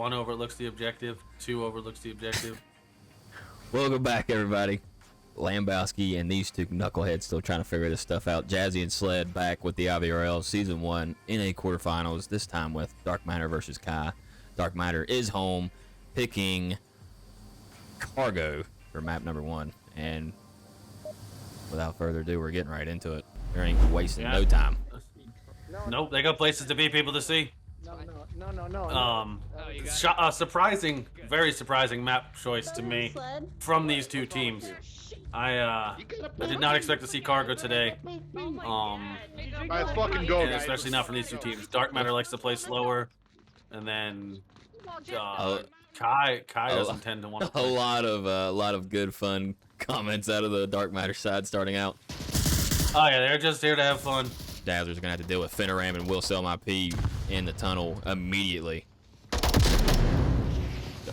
1 overlooks the objective, 2 overlooks the objective. Welcome back, everybody. Lambowski and these two knuckleheads still trying to figure this stuff out. Jazzy and Sled back with the IVRL Season 1 NA quarterfinals, this time with Dark Matter versus Kai. Dark Matter is home, picking Cargo for map number 1. And without further ado, we're getting right into it. There ain't wasting no time. Nope, they got places to be, people to see. No. Very surprising map choice to me from these two teams. I did not expect to see Cargo today. Let's fucking go, and guys. especially not from these two teams. Dark Matter likes to play slower, and then Kai doesn't tend to want to play. A lot of good fun comments out of the Dark Matter side starting out. Oh yeah, they're just here to have fun. Dazzler's gonna have to deal with Fenoram and Will Sell My P in the tunnel immediately.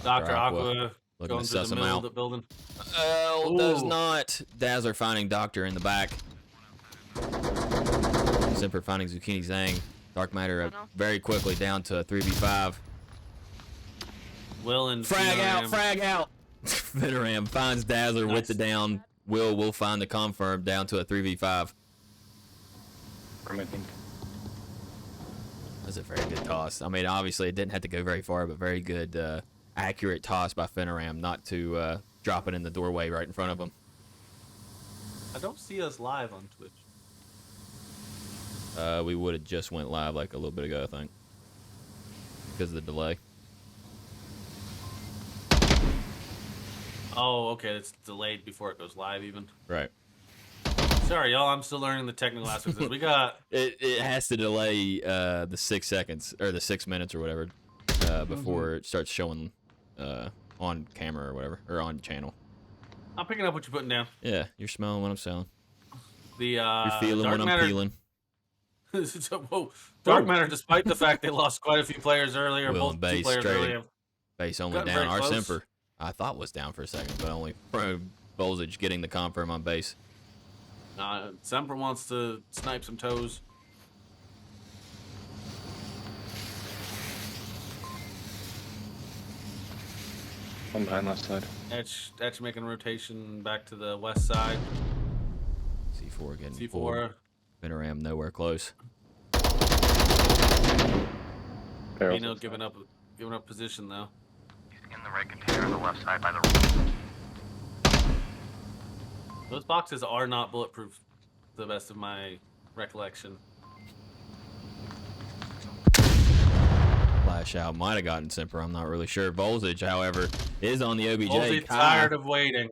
Dr. Aqua looking going to through suss the him middle out. of the building. Oh, does not. Dazzler finding Doctor in the back. Simper finding Zucchini Zhang. Dark Matter very quickly down to a 3v5. Will and Frag Fenoram. out. Fenoram finds Dazzler with the down. Will find the confirm down to a 3v5. That's a very good toss. I mean, obviously it didn't have to go very far, but very good, accurate toss by Fenoram not to drop it in the doorway right in front of him. I don't see us live on Twitch. We would have just went live like a little bit ago, I think, because of the delay. Oh, okay, it's delayed before it goes live even. Right. Sorry, y'all. I'm still learning the technical aspects of this. We got... It has to delay the 6 seconds, or the 6 minutes or whatever, before it starts showing on camera or whatever, or on channel. I'm picking up what you're putting down. Yeah, you're smelling what I'm selling. You're You're feeling what I'm feeling. Whoa. Dark Matter, despite the fact they lost quite a few players earlier, Will both and two base players straight. earlier. Base only Gotten down. very Our close. Simper, I thought was down for a second, but only Voltage getting the confirm on base. Semper wants to snipe some toes. One behind left side. Etch making a rotation back to the west side. C4 getting C4. pulled. Fenoram nowhere close. Barrels Pino outside. giving up position though. In the right container on the left side by the... Those boxes are not bulletproof, to the best of my recollection. Flash out might have gotten Simper. I'm not really sure. Voltage, however, is on the OBJ. Voltage Kai tired of waiting.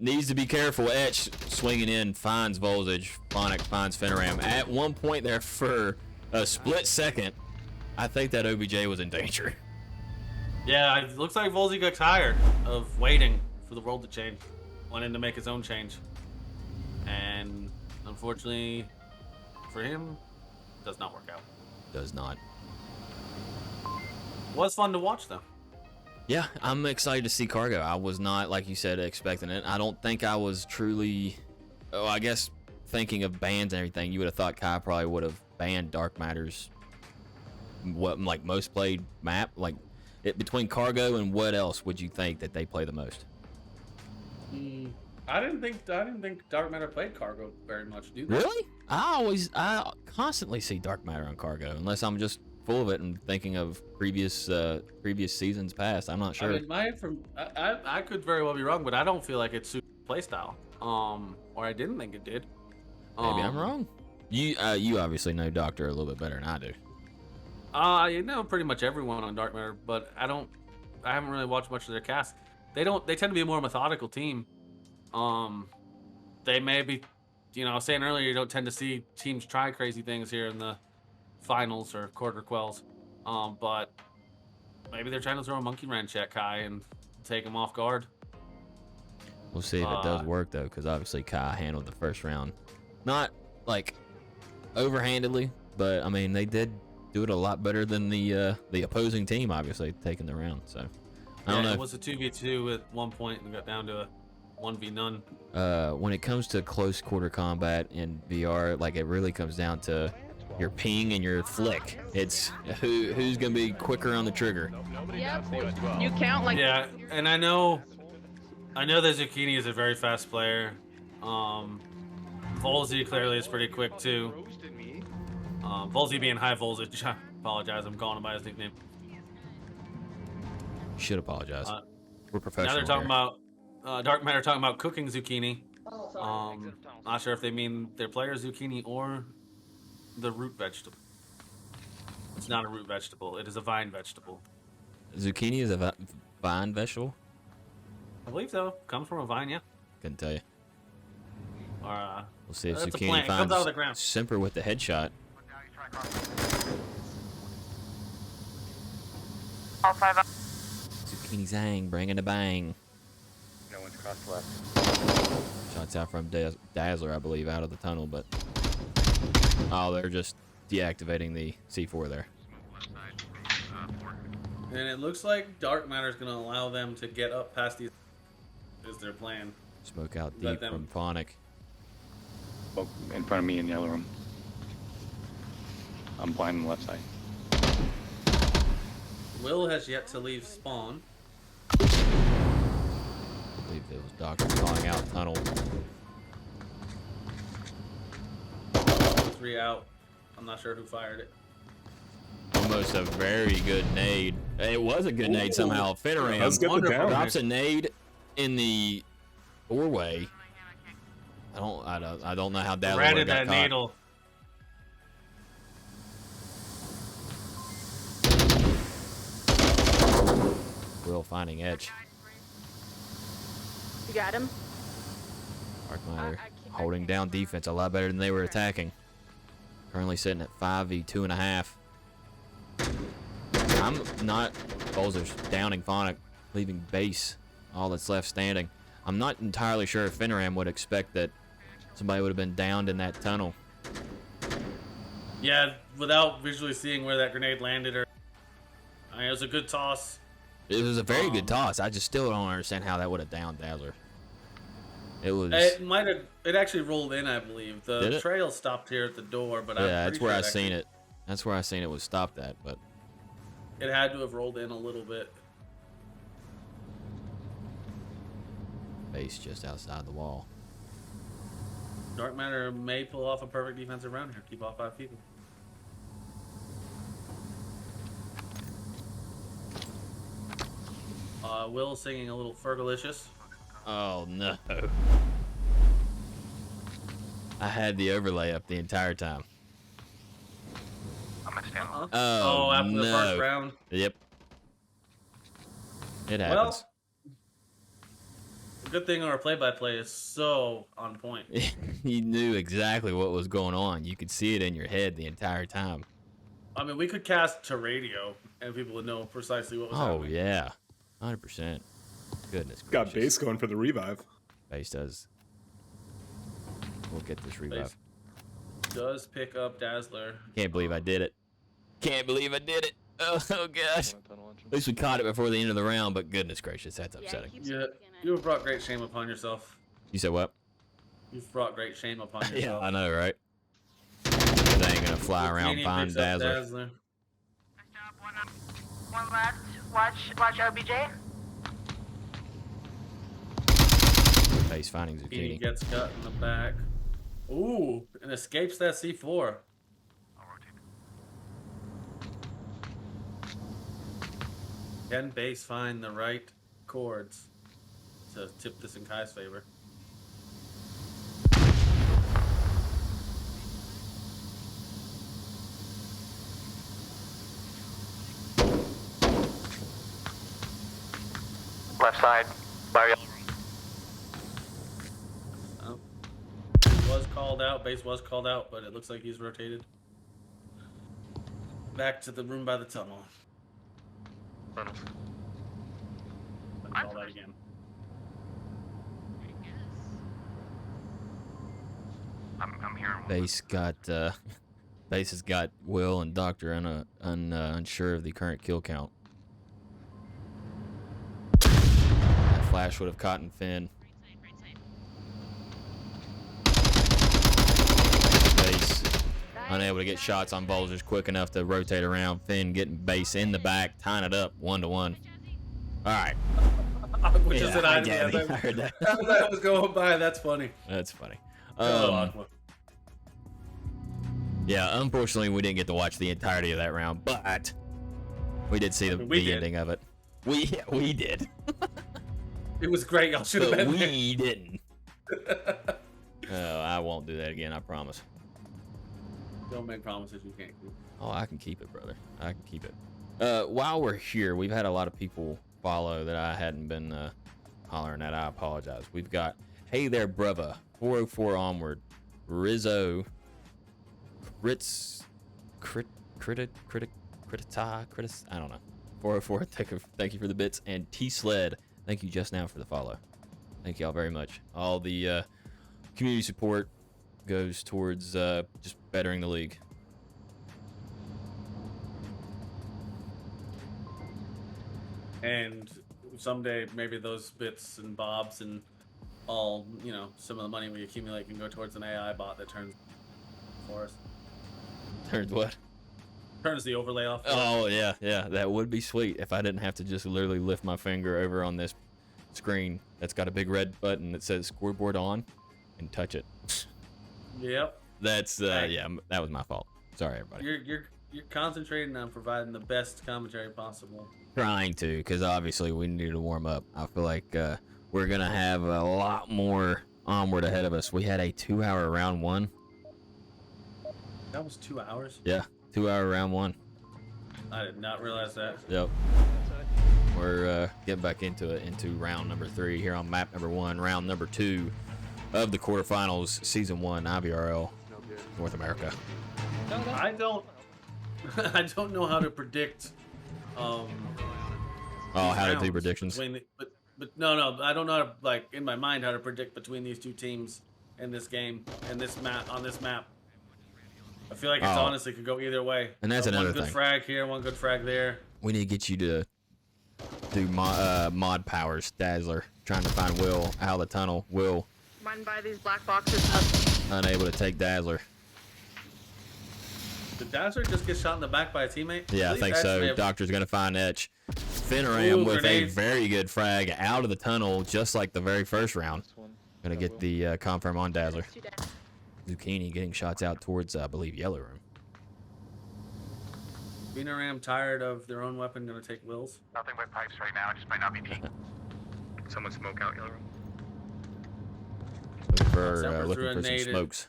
needs to be careful. Etch swinging in, finds Voltage. Phonic finds Fenoram. At one point there for a split second, I think that OBJ was in danger. Yeah, it looks like Volzy got tired of waiting for the world to change. Wanted to make his own change. And unfortunately for him, it does not work out. Does not. Was fun to watch though. Yeah, I'm excited to see Cargo. I was not, like you said, expecting it. I don't think I was truly... Oh, I guess thinking of bans and everything, you would have thought Kai probably would have banned Dark Matter's like most played map. Like between Cargo and what else would you think that they play the most? I didn't think Dark Matter played Cargo very much, do they? Really? I constantly see Dark Matter on Cargo, unless I'm just full of it and thinking of previous seasons past. I'm not sure. I mean, I could very well be wrong, but I don't feel like it suits playstyle. Or I didn't think it did. Maybe I'm wrong. You obviously know Doctor a little bit better than I do. You know pretty much everyone on Dark Matter, but I haven't really watched much of their cast. They tend to be a more methodical team. They may be, I was saying earlier, you don't tend to see teams try crazy things here in the finals or quarter quells. But maybe they're trying to throw a monkey wrench at Kai and take him off guard. We'll see if it does work though, because obviously Kai handled the first round, not like overhandedly, but I mean they did do it a lot better than the opposing team, obviously taking the round. So I don't know. It was a 2v2 at one point and got down to a 1v none. When it comes to close quarter combat in VR, like it really comes down to your ping and your flick. It's who's gonna be quicker on the trigger. Yep. You count like. Yeah, and I know that Zucchini is a very fast player. Volzy clearly is pretty quick too. Volzy being high voltage. I apologize, I'm calling him by his nickname. Should apologize. We're Now professional. they're talking here. about Dark Matter talking about cooking zucchini. Not sure if they mean their player zucchini or the root vegetable. It's not a root vegetable. It is a vine vegetable. Zucchini is a vine vegetable. I believe so. Comes from a vine, yeah. Couldn't tell you. Or We'll see if that's a Zucchini plant. It comes out of the ground. finds Simper with the headshot. All 5 out. Zucchini Zang, bringing the bang. No one's crossed left. Shots out from Dazzler, I believe, out of the tunnel, but oh, they're just deactivating the C4 there. And it looks like Dark Matter is going to allow them to get up past these. Is their plan? Smoke out Let deep them- from Phonic. Oh, in front of me in yellow room. I'm blind on the left side. Will has yet to leave spawn. I believe it was Doctor calling out tunnel. 3 out. I'm not sure who fired it. Almost a very good nade. It was a good nade somehow. Let's Fitteram get the Wonderful. down. drops a nade in the doorway. I don't know how Dazzler Ratted got that caught. needle. Will finding edge. You got him. Darkmire I can't- holding down defense a lot better than they were attacking. Currently sitting at 5v2.5. I'm not. Bowser's downing Phonic, leaving base. All that's left standing. I'm not entirely sure if Fenneram would expect that somebody would have been downed in that tunnel. Yeah, without visually seeing where that grenade landed, or I mean, it was a good toss. It was a very good toss. I just still don't understand how that would have downed Dazzler. It was. It might have. It actually rolled in, I believe. Did The it? trail stopped here at the door, but Yeah, I'm that's pretty where sure I seen it. That's where I seen it was stopped at, but It had to have rolled in a little bit. base just outside the wall. Dark Matter may pull off a perfect defensive round here. Keep all 5 people. Will singing a little Fergalicious. Oh no. I had the overlay up the entire time. I'm gonna stand on. Oh, After no. the first round. Yep. It happens. Well, good thing our play-by-play is so on point. You knew exactly what was going on. You could see it in your head the entire time. I mean, we could cast to radio, and people would know precisely what was Oh happening. yeah, 100%. Goodness Got gracious. base going for the revive. Base does. We'll get this revive. Base does pick up Dazzler. Can't believe I did it. Can't believe I did it. Oh gosh. At least we caught it before the end of the round, but goodness gracious, that's upsetting. Yeah, you have brought great shame upon yourself. You said what? You've brought great shame upon Yeah, yourself. I know, right? They ain't gonna fly around Genie find picks up Dazzler. Dazzler. Nice job. One left. Watch OBJ. Base finding Genie Zucchini. gets cut in the back. Ooh, and escapes that C4. I'll rotate. Can base find the right chords to tip this in Kai's favor? Left side. Sorry. Oh. Was called out. Base was called out, but it looks like he's rotated back to the room by the tunnel. Let me call that again. I'm hearing. Base got Base has got Will and Doctor unsure of the current kill count. That flash would have caught in Finn. Base unable to get shots on Vultures quick enough to rotate around. Finn getting base in the back, tying it up 1-1. All right. Which is an hi, idea. Gabby. I heard that. As that was going by, that's funny. That's funny. Hello, Aqua. Yeah, unfortunately, we didn't get to watch the entirety of that round, but we did see the ending of it. We did. It was great. Y'all should have But been we didn't. I won't do that again, I promise. Don't make promises you can't keep. Oh, I can keep it, brother. I can keep it. While we're here, we've had a lot of people follow that I hadn't been hollering at. I apologize. We've got Hey There Brava, 404 Onward, Rizzo, Crits, I don't know. 404, thank you for the bits, and T Sled, thank you just now for the follow. Thank y'all very much. All the community support goes towards just bettering the league. And someday, maybe those bits and bobs and all, you know, some of the money we accumulate can go towards an AI bot that turns for us. Turns what? Turns the overlay off. Oh, yeah, that would be sweet if I didn't have to just literally lift my finger over on this screen that's got a big red button that says scoreboard on and touch it. Yep. That's, yeah, that was my fault. Sorry, everybody. You're concentrating on providing the best commentary possible. Trying to, because obviously we need to warm up. I feel like we're going to have a lot more Onward ahead of us. We had a 2-hour round one. That was 2 hours? Yeah, 2-hour round one. I did not realize that. Yep. We're getting back into it, into round number 3 here on map number 1, round number 2 of the quarterfinals, season 1, IVRL, North America. I don't know how to predict. How to do predictions? But no, I don't know how to, like, in my mind, how to predict between these two teams in this game and this map on this map. I feel like it's honestly could go either way. And that's another one good thing. Frag here, one good frag there. We need to get you to do mod powers, Dazzler, trying to find Will out of the tunnel. Will Run by these black boxes. unable to take Dazzler. Did Dazzler just get shot in the back by a teammate? Yeah, I think so. Doctor's gonna find Etch. Finneram with grenade. a very good frag out of the tunnel, just like the very first round. Gonna get the confirm on Dazzler. Zucchini getting shots out towards, I believe, Yellow Room. Ram tired of their own weapon, gonna take Will's. Nothing but pipes right now. It just might not be me. Someone smoke out yellow room. Looking for some nade. smokes.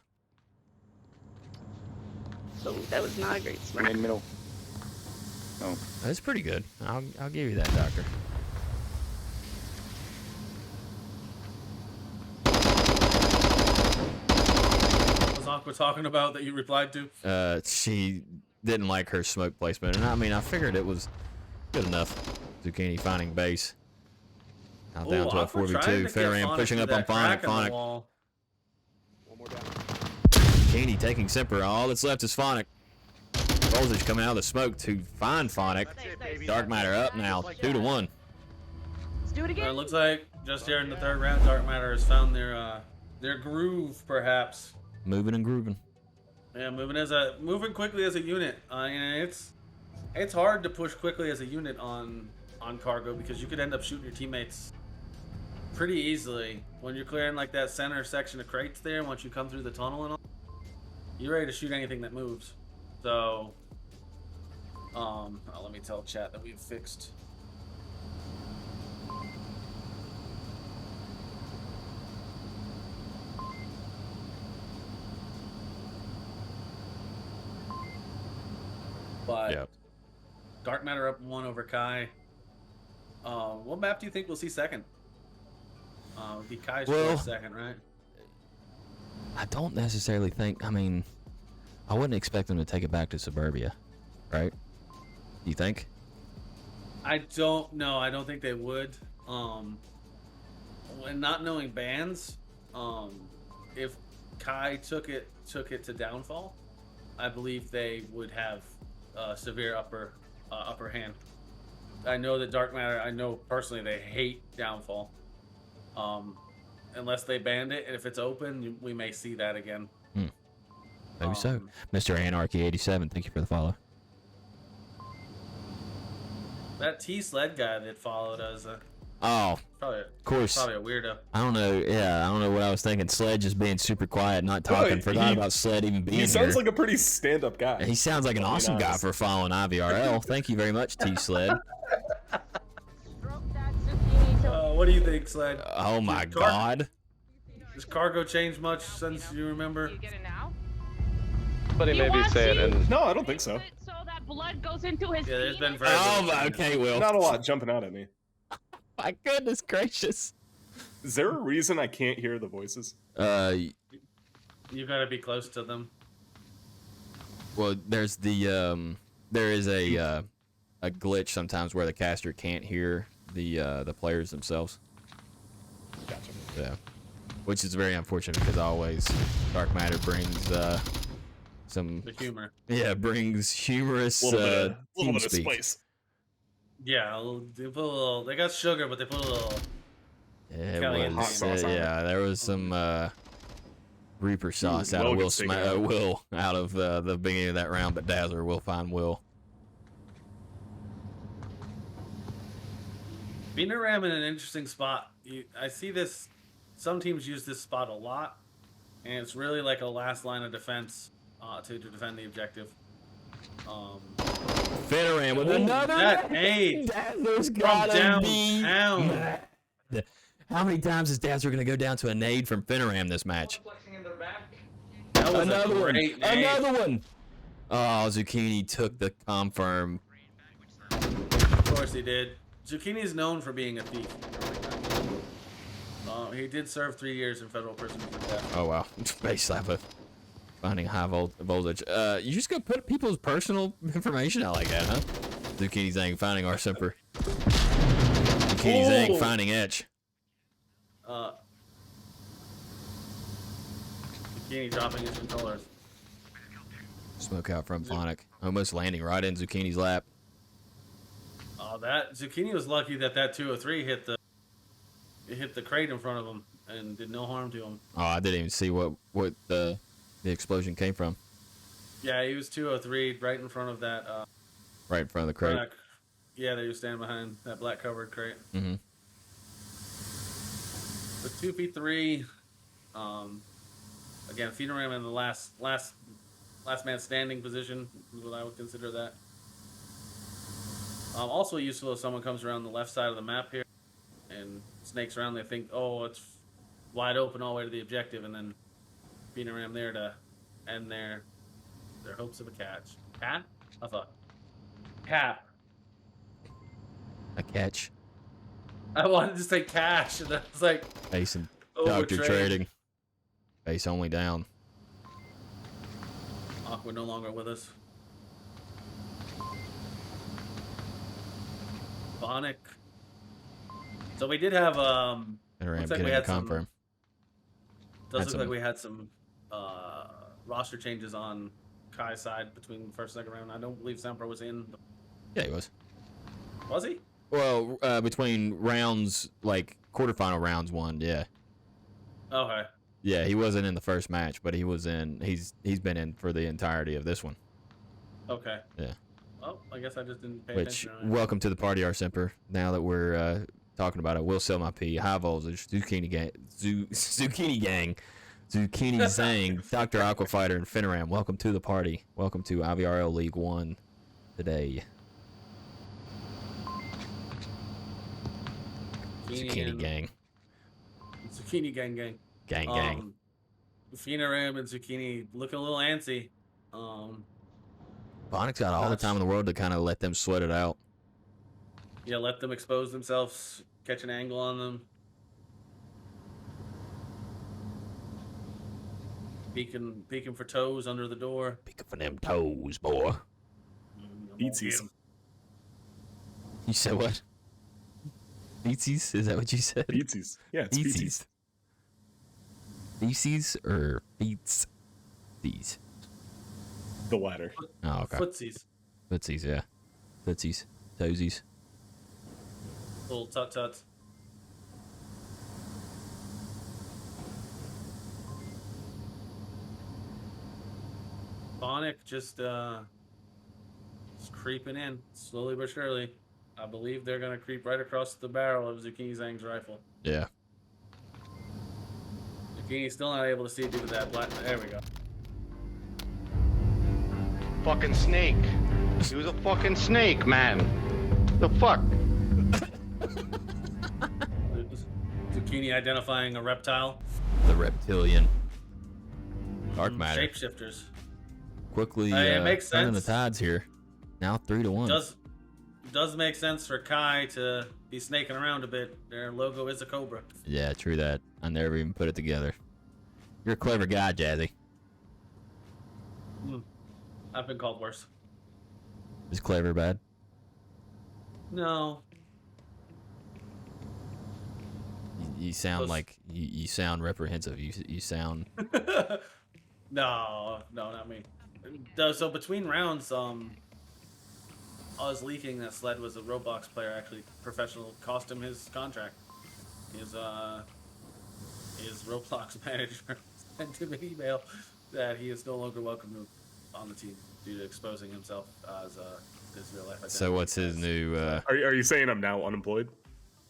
So that was not a great smoke. Grenade middle. No. That's pretty good. I'll give you that, Doctor. What was Aqua talking about that you replied to? She didn't like her smoke placement, and I mean, I figured it was good enough. Zucchini finding base. Now down to a 4v2. Finneram pushing up on Phonic. Phonic. Zucchini taking Simper. All that's left is Phonic. Voltage coming out of the smoke to find Phonic. Dark Matter up now, 2-1. Let's do it again. It looks like just here in the third round, Dark Matter has found their groove, perhaps. Moving and grooving. Yeah, moving quickly as a unit. And it's hard to push quickly as a unit on cargo because you could end up shooting your teammates pretty easily when you're clearing like that center section of crates there. Once you come through the tunnel and all, you're ready to shoot anything that moves. So, let me tell chat that we've fixed. But Yep. Dark Matter up 1 over Kai. What map do you think we'll see second? It'd be Kai's choice second, right? I don't necessarily think, I mean, I wouldn't expect them to take it back to Suburbia, right? You think? I don't know. I don't think they would. And not knowing bans, if Kai took it to Downfall, I believe they would have severe upper hand. I know that Dark Matter, I know personally they hate Downfall. Unless they banned it, and if it's open, we may see that again. Maybe so. Mr. Anarchy 87, thank you for the follow. That T-Sled guy that followed us, Oh, probably, of course. probably a weirdo. I don't know. Yeah, I don't know what I was thinking. Sled just being super quiet, not talking. Forgot about Sled even being here. He sounds like a pretty stand-up guy. He sounds like an awesome guy for following IVRL. Thank you very much, T-Sled. What do you think, Sled? Oh my God. Does cargo change much since you remember? You get it now? But he maybe say it in. No, I don't think so. So that blood goes into his Yeah, there's been penis? very Oh, okay, Will. Not a lot jumping out at me. My goodness gracious. Is there a reason I can't hear the voices? You gotta be close to them. Well, there's the there is a glitch sometimes where the caster can't hear the players themselves. Gotcha. Yeah, which is very unfortunate because always Dark Matter brings some The humor. Yeah, brings humorous little team bit of speak. spice. Yeah, they put a little. They got sugar, but they put a little. Yeah, Italian it hot was, sauce on it. yeah, there was some Reaper sauce out of Logan Will, sticking out. Will out of the beginning of that round, but Dazzler will find Will. Ram in an interesting spot. I see this. Some teams use this spot a lot, and it's really like a last line of defense to defend the objective. Fenneran with another that nade Dazzler's from gotta be downtown. mad. How many times is Dazzler gonna go down to a nade from Fenneran this match? That was Another a one. great nade. Another one. Oh, Zucchini took the confirm. Of course he did. Zucchini is known for being a thief. He did serve 3 years in federal prison for theft. Oh wow, base slap of finding high voltage. You just gonna put people's personal information out like that, huh? Zucchini Zang finding our Semper. Zucchini Zang finding Etch. Zucchini dropping his controllers. Smoke out from Phonic. Almost landing right in Zucchini's lap. That Zucchini was lucky that 203 hit the crate in front of him and did no harm to him. Oh, I didn't even see what the explosion came from. Yeah, he was 203 right in front of that. Right in front of the crate. Yeah, they were standing behind that black covered crate. Mm-hmm. With 2v3, again, Ram in the last man standing position is what I would consider that. Also useful if someone comes around the left side of the map here and snakes around. They think, oh, it's wide open all the way to the objective, and then Ram there to end their hopes of a catch. Cat? I thought. Cat. A catch. I wanted to say cash, and I was like, Base and overtrade. Dr. Trading. Base only down. Aqua no longer with us. Phonic. So we did have Fenneran looks like getting we a had confirm. does Had look like some- we had some roster changes on Kai's side between the first and second round. I don't believe Sampro was in. Yeah, he was. Was he? Well, between rounds, like quarterfinal rounds, one, yeah. Okay. Yeah, he wasn't in the first match, but he was in. He's been in for the entirety of this one. Okay. Yeah. Well, I guess I just didn't pay Which, attention. welcome to the party, our Semper. Now that we're talking about it, we'll sell my pee. High voltage, Zucchini gang, Zucchini gang, Zucchini Zang, Dr. Aquafighter, and Fenneran. Welcome to the party. Welcome to IVRL League 1 today. Zucchini gang. Zucchini gang. Gang gang. Ram and Zucchini looking a little antsy. Bonic's got all the time in the world to kind of let them sweat it out. Yeah, let them expose themselves, catch an angle on them. Peeking for toes under the door. Peeking for them toes, boy. Beatsies. You said what? Beatsies? Is that what you said? Beatsies. Yeah, it's beatsies. Beatsies or beats? These. The latter. Oh, okay. Footsies. Footsies, yeah. Footsies. Toesies. Little tut-tuts. Phonic just creeping in slowly but surely. I believe they're gonna creep right across the barrel of Zucchini Zhang's rifle. Yeah. Zucchini's still not able to see due to that black. There we go. Fucking snake. He was a fucking snake, man. The fuck? Zucchini identifying a reptile. The reptilian. Dark matter. Shapeshifters. Quickly It makes turning the sense. tides here. Now 3-1. Does make sense for Kai to be snaking around a bit. Their logo is a cobra. Yeah, true that. I never even put it together. You're a clever guy, Jazzy. I've been called worse. Is clever bad? No. You sound Those- like you sound reprehensive. You sound No, not me. So between rounds, I was leaking that Sled was a Roblox player. Actually, professional cost him his contract. His Roblox manager sent him an email that he is no longer welcome on the team due to exposing himself as his real life identity. so. What's his new? Are you saying I'm now unemployed?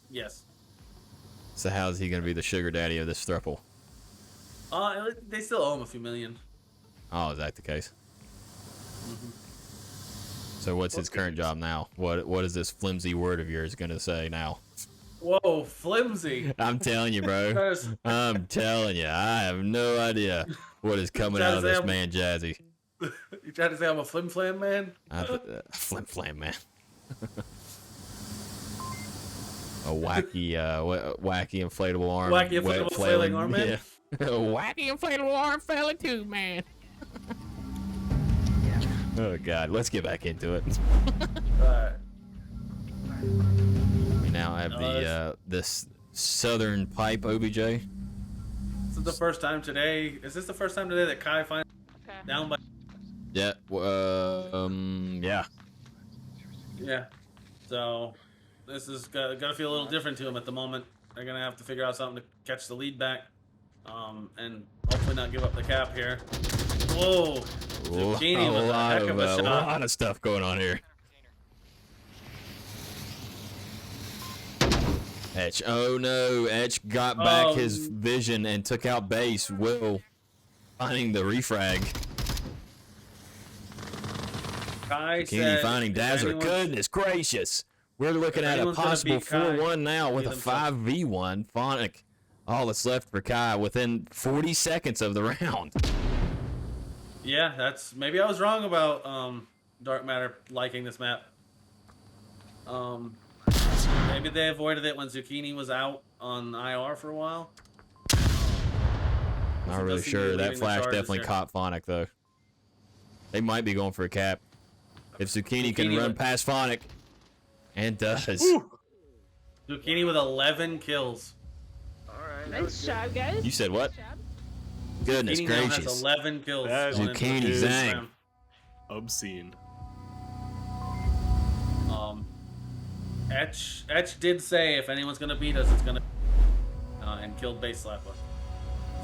Yes. So how's he gonna be the sugar daddy of this thruple? They still owe him a few million. Oh, is that the case? So what's his current job now? What is this flimsy word of yours gonna say now? Whoa, flimsy. I'm telling you, bro. I'm telling you, I have no idea what is coming out of this man, Jazzy. You trying to say I'm a flim flam man? Flim flam, man. A wacky, wacky inflatable arm. Wacky inflatable flailing arm man? Yeah. A wacky inflatable arm fella too, man. Oh God, let's get back into it. Alright. We now have the this Southern Pipe OBJ. This is the first time today. Is this the first time today that Kai finds down by? Yeah. Yeah. Yeah. So this is gonna feel a little different to him at the moment. They're gonna have to figure out something to catch the lead back, and hopefully not give up the cap here. Whoa! Zucchini with a heck of a a shot. lot of stuff going on here. Etch. Oh no, Etch got back his vision and took out base. Will finding the refrag. Kai Zucchini said finding if Dazzler. anyone's- Goodness gracious. We're looking at a anyone's gonna possible beat Kai, 4-1 now with a beat himself. 5v1. Phonic. All that's left for Kai within 40 seconds of the round. Yeah, maybe I was wrong about Dark Matter liking this map. Maybe they avoided it when Zucchini was out on IR for a while. Not really does seem to be sure. That leading the flash charges definitely here. caught Phonic though. They might be going for a cap. If Zucchini can Zucchini run with- past Phonic, and does. Zucchini with 11 kills. Nice job, guys. You said what? Nice job. Goodness Zucchini now has gracious. 11 kills. That going into Zucchini the first Zhang. round. Obscene. Etch did say if anyone's gonna beat us, it's gonna and killed Base Slapper.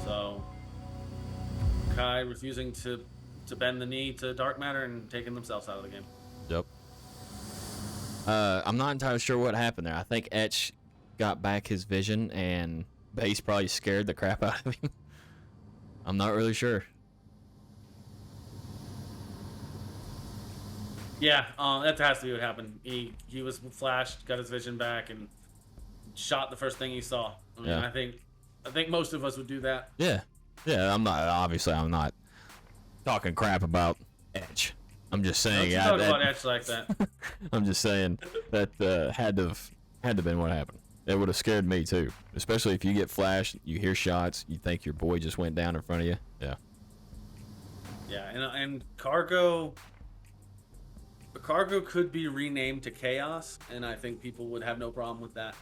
So Kai refusing to bend the knee to Dark Matter and taking themselves out of the game. Yep. I'm not entirely sure what happened there. I think Etch got back his vision and Base probably scared the crap out of him. I'm not really sure. Yeah, that has to be what happened. He was flashed, got his vision back, and shot the first thing he saw. I mean, Yeah. I think most of us would do that. Yeah. Yeah, I'm not talking crap about Etch. I'm just Don't saying you talk about Etch like that. I'm just saying that had to have been what happened. It would have scared me too, especially if you get flashed, you hear shots, you think your boy just went down in front of you. Yeah. Yeah, and Cargo could be renamed to Chaos, and I think people would have no problem with that.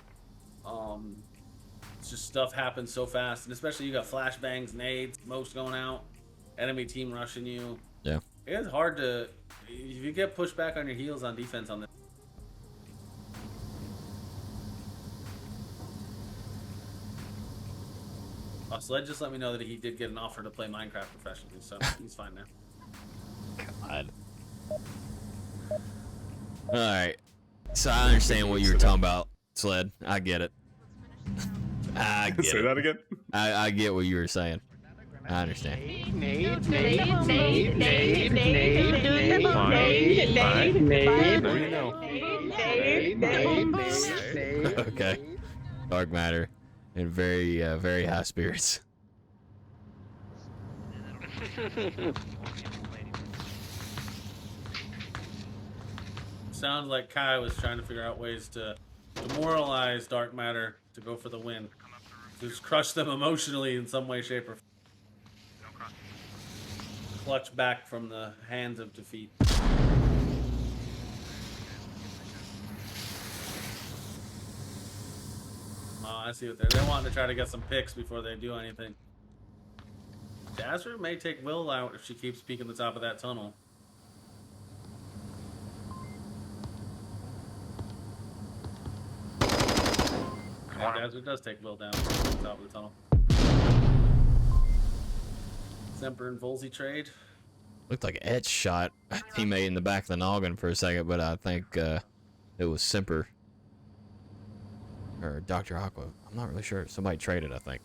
It's just stuff happens so fast, and especially you got flashbangs, nades, smokes going out, enemy team rushing you. Yeah. It's hard to if you get pushed back on your heels on defense on this. Sled just let me know that he did get an offer to play Minecraft professionally, so he's fine now. God. All right. So I understand what you were talking about, Sled. I get it. I get Say it. that again. I get what you were saying. I understand. Okay. Dark matter and very high spirits. Sounds like Kai was trying to figure out ways to demoralize dark matter to go for the win. Just crush them emotionally in some way, shape, or form. Clutch back from the hands of defeat. Oh, I see what they're wanting to try to get some picks before they do anything. Dazzler may take Will out if she keeps peeking the top of that tunnel. Yeah, Dazzler does take Will down from the top of the tunnel. Semper and Volzy trade. Looked like Etch shot a teammate in the back of the noggin for a second, but I think it was Semper or Dr. Aqua. I'm not really sure. Somebody traded, I think.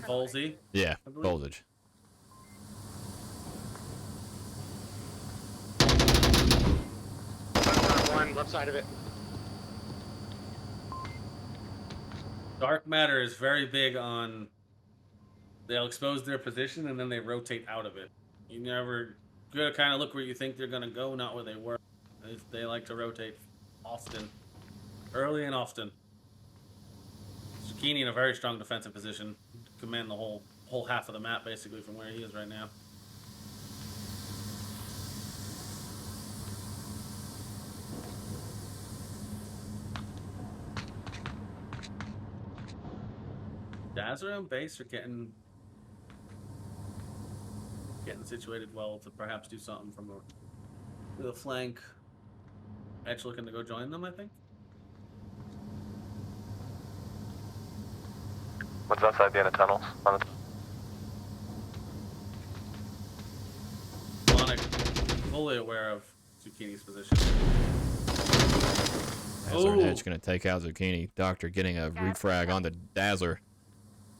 Volzy. Yeah, voltage. One left side of it. Dark matter is very big on. They'll expose their position and then they rotate out of it. You gotta kind of look where you think they're gonna go, not where they were. They like to rotate often, early and often. Zucchini in a very strong defensive position, command the whole half of the map basically from where he is right now. Dazzler and base are getting situated well to perhaps do something from the flank. Etch looking to go join them, I think. What's outside the end of tunnels? Sonic fully aware of Zucchini's position. Dazzler and Etch gonna take out Zucchini. Doctor getting a refrag on the Dazzler.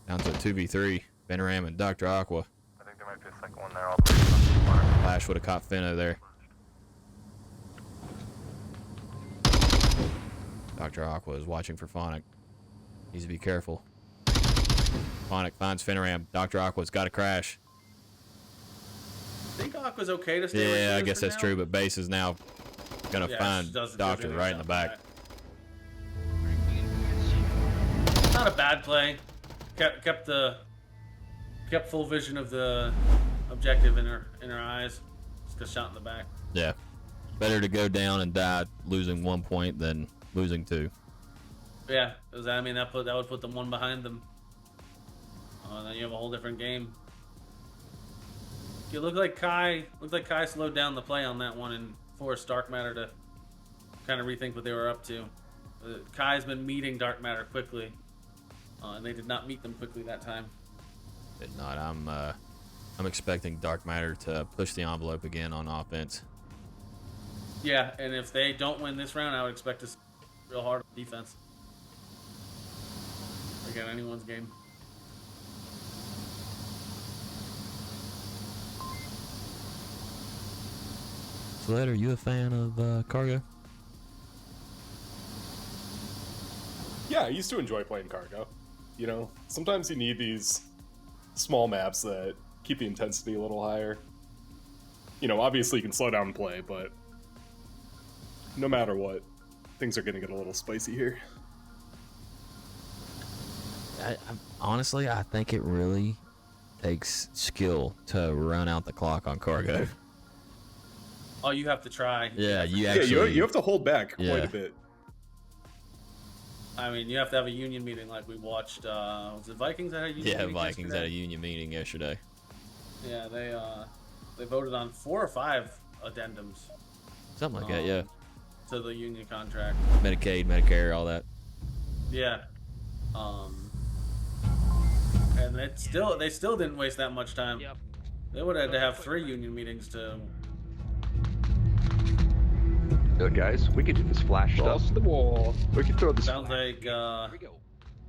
Down to a 2v3. Veneram and Dr. Aqua. I think there might be a second one there. Flash would have caught Finno there. Dr. Aqua is watching for Phonic. Needs to be careful. Phonic finds Finneram. Dr. Aqua's got to crash. I think Aqua's okay to stay. Yeah, I guess that's true, but Base is now gonna find Doctor right in the back. Not a bad play. Kept full vision of the objective in her eyes. Just got shot in the back. Yeah, better to go down and die losing 1 point than losing 2. Yeah, because I mean that would put them one behind them. And then you have a whole different game. It looked like Kai slowed down the play on that one and forced Dark Matter to kind of rethink what they were up to. Kai's been meeting Dark Matter quickly, and they did not meet them quickly that time. Did not. I'm expecting Dark Matter to push the envelope again on offense. Yeah, and if they don't win this round, I would expect to see real hard on defense. Again, anyone's game. Sled, are you a fan of Cargo? Yeah, I used to enjoy playing Cargo. You know, sometimes you need these small maps that keep the intensity a little higher. You know, obviously you can slow down and play, but no matter what, things are going to get a little spicy here. Honestly, I think it really takes skill to run out the clock on Cargo. Oh, you have to try. Yeah, you have to hold back quite a bit. I mean, you have to have a union meeting like we watched. Was it Vikings that had a union meeting? Yeah, Vikings yesterday? had a union meeting yesterday. Yeah, they voted on 4 or 5 addendums. Something like that, yeah. To the union contract. Medicaid, Medicare, all that. Yeah. And they still didn't waste that much time. Yep. They would have had to have 3 union meetings to. Guys, we could do this flash stuff. Lost the wall. We could throw this. Sounds like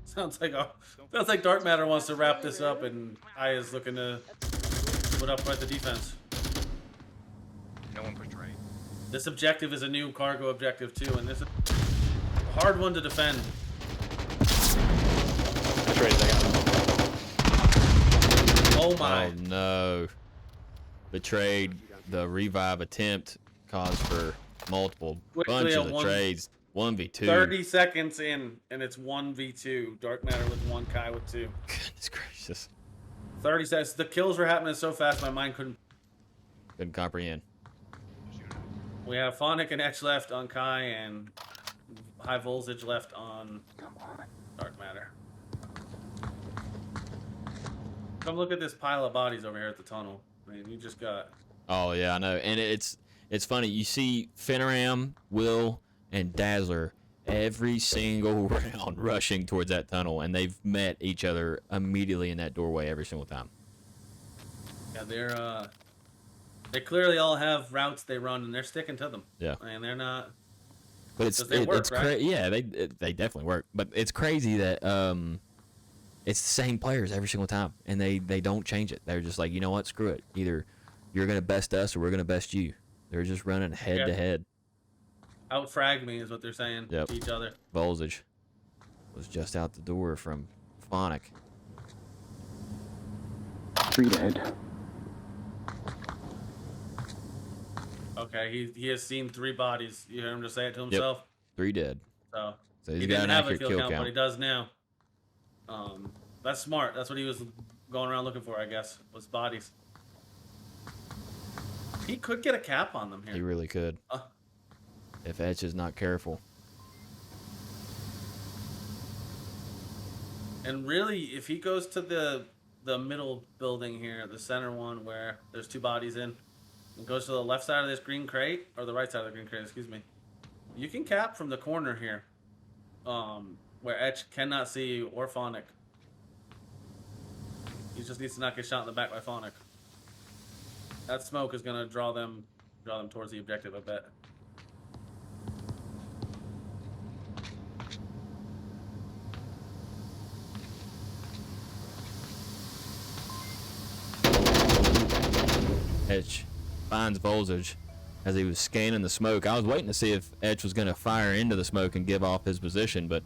sounds like Dark Matter wants to wrap this up, and I is looking to put up quite the defense. No one pushed right. This objective is a new cargo objective too, and this is a hard one to defend. That's right, I got him. Oh my! Oh no! Betrayed. The revive attempt caused for multiple Quickly bunch a of the trades. 1v2. 30 seconds in, and it's 1v2. Dark Matter with 1, Kai with 2. Goodness gracious! 30 seconds. The kills were happening so fast, my mind couldn't. Couldn't comprehend. We have Phonic and Etch left on Kai, and High Voltage left on Dark Matter. Come look at this pile of bodies over here at the tunnel. I mean, you just got. Oh yeah, I know, and it's funny. You see Fenoram, Will, and Dazzler every single round rushing towards that tunnel, and they've met each other immediately in that doorway every single time. Yeah, they clearly all have routes they run, and they're sticking to them. Yeah. And they're not. But it's They work, it's right? yeah, they definitely work. But it's crazy that it's the same players every single time, and they don't change it. They're just like, you know what, screw it. Either you're gonna best us or we're gonna best you. They're just running head to head. Outfrag me is what they're saying Yep. to each other. Voltage was just out the door from Phonic. 3 dead. Okay, he has seen 3 bodies. You hear him just say it to himself. 3 dead. So he's he got didn't an have a accurate kill kill count, count. but he does now. That's smart. That's what he was going around looking for, I guess, was bodies. He could get a cap on them here. He really could. If Etch is not careful. And really, if he goes to the middle building here, the center one where there's 2 bodies in, and goes to the left side of this green crate, or the right side of the green crate, excuse me, you can cap from the corner here, where Etch cannot see you or Phonic. He just needs to not get shot in the back by Phonic. That smoke is gonna draw them towards the objective, I bet. Etch finds Voltage as he was scanning the smoke. I was waiting to see if Etch was going to fire into the smoke and give off his position, but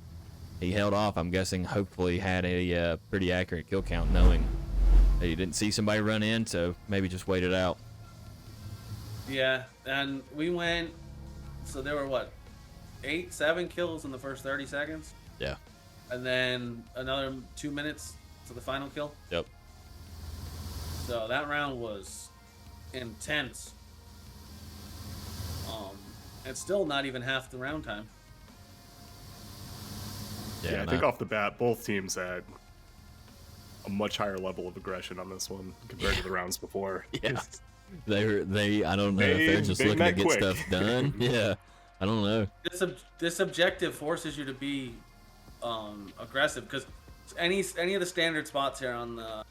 he held off. I'm guessing hopefully had a pretty accurate kill count, knowing that he didn't see somebody run in, so maybe just wait it out. Yeah, and we went, so there were what, 8, 7 kills in the first 30 seconds? Yeah. And then another 2 minutes to the final kill? Yep. So that round was intense. And still not even half the round time. Yeah, I think off the bat, both teams had a much higher level of aggression on this one compared to the rounds before. Yeah. They I don't know if they're just looking to get stuff done. Yeah. I don't know. This objective forces you to be aggressive, because any of the standard spots here on the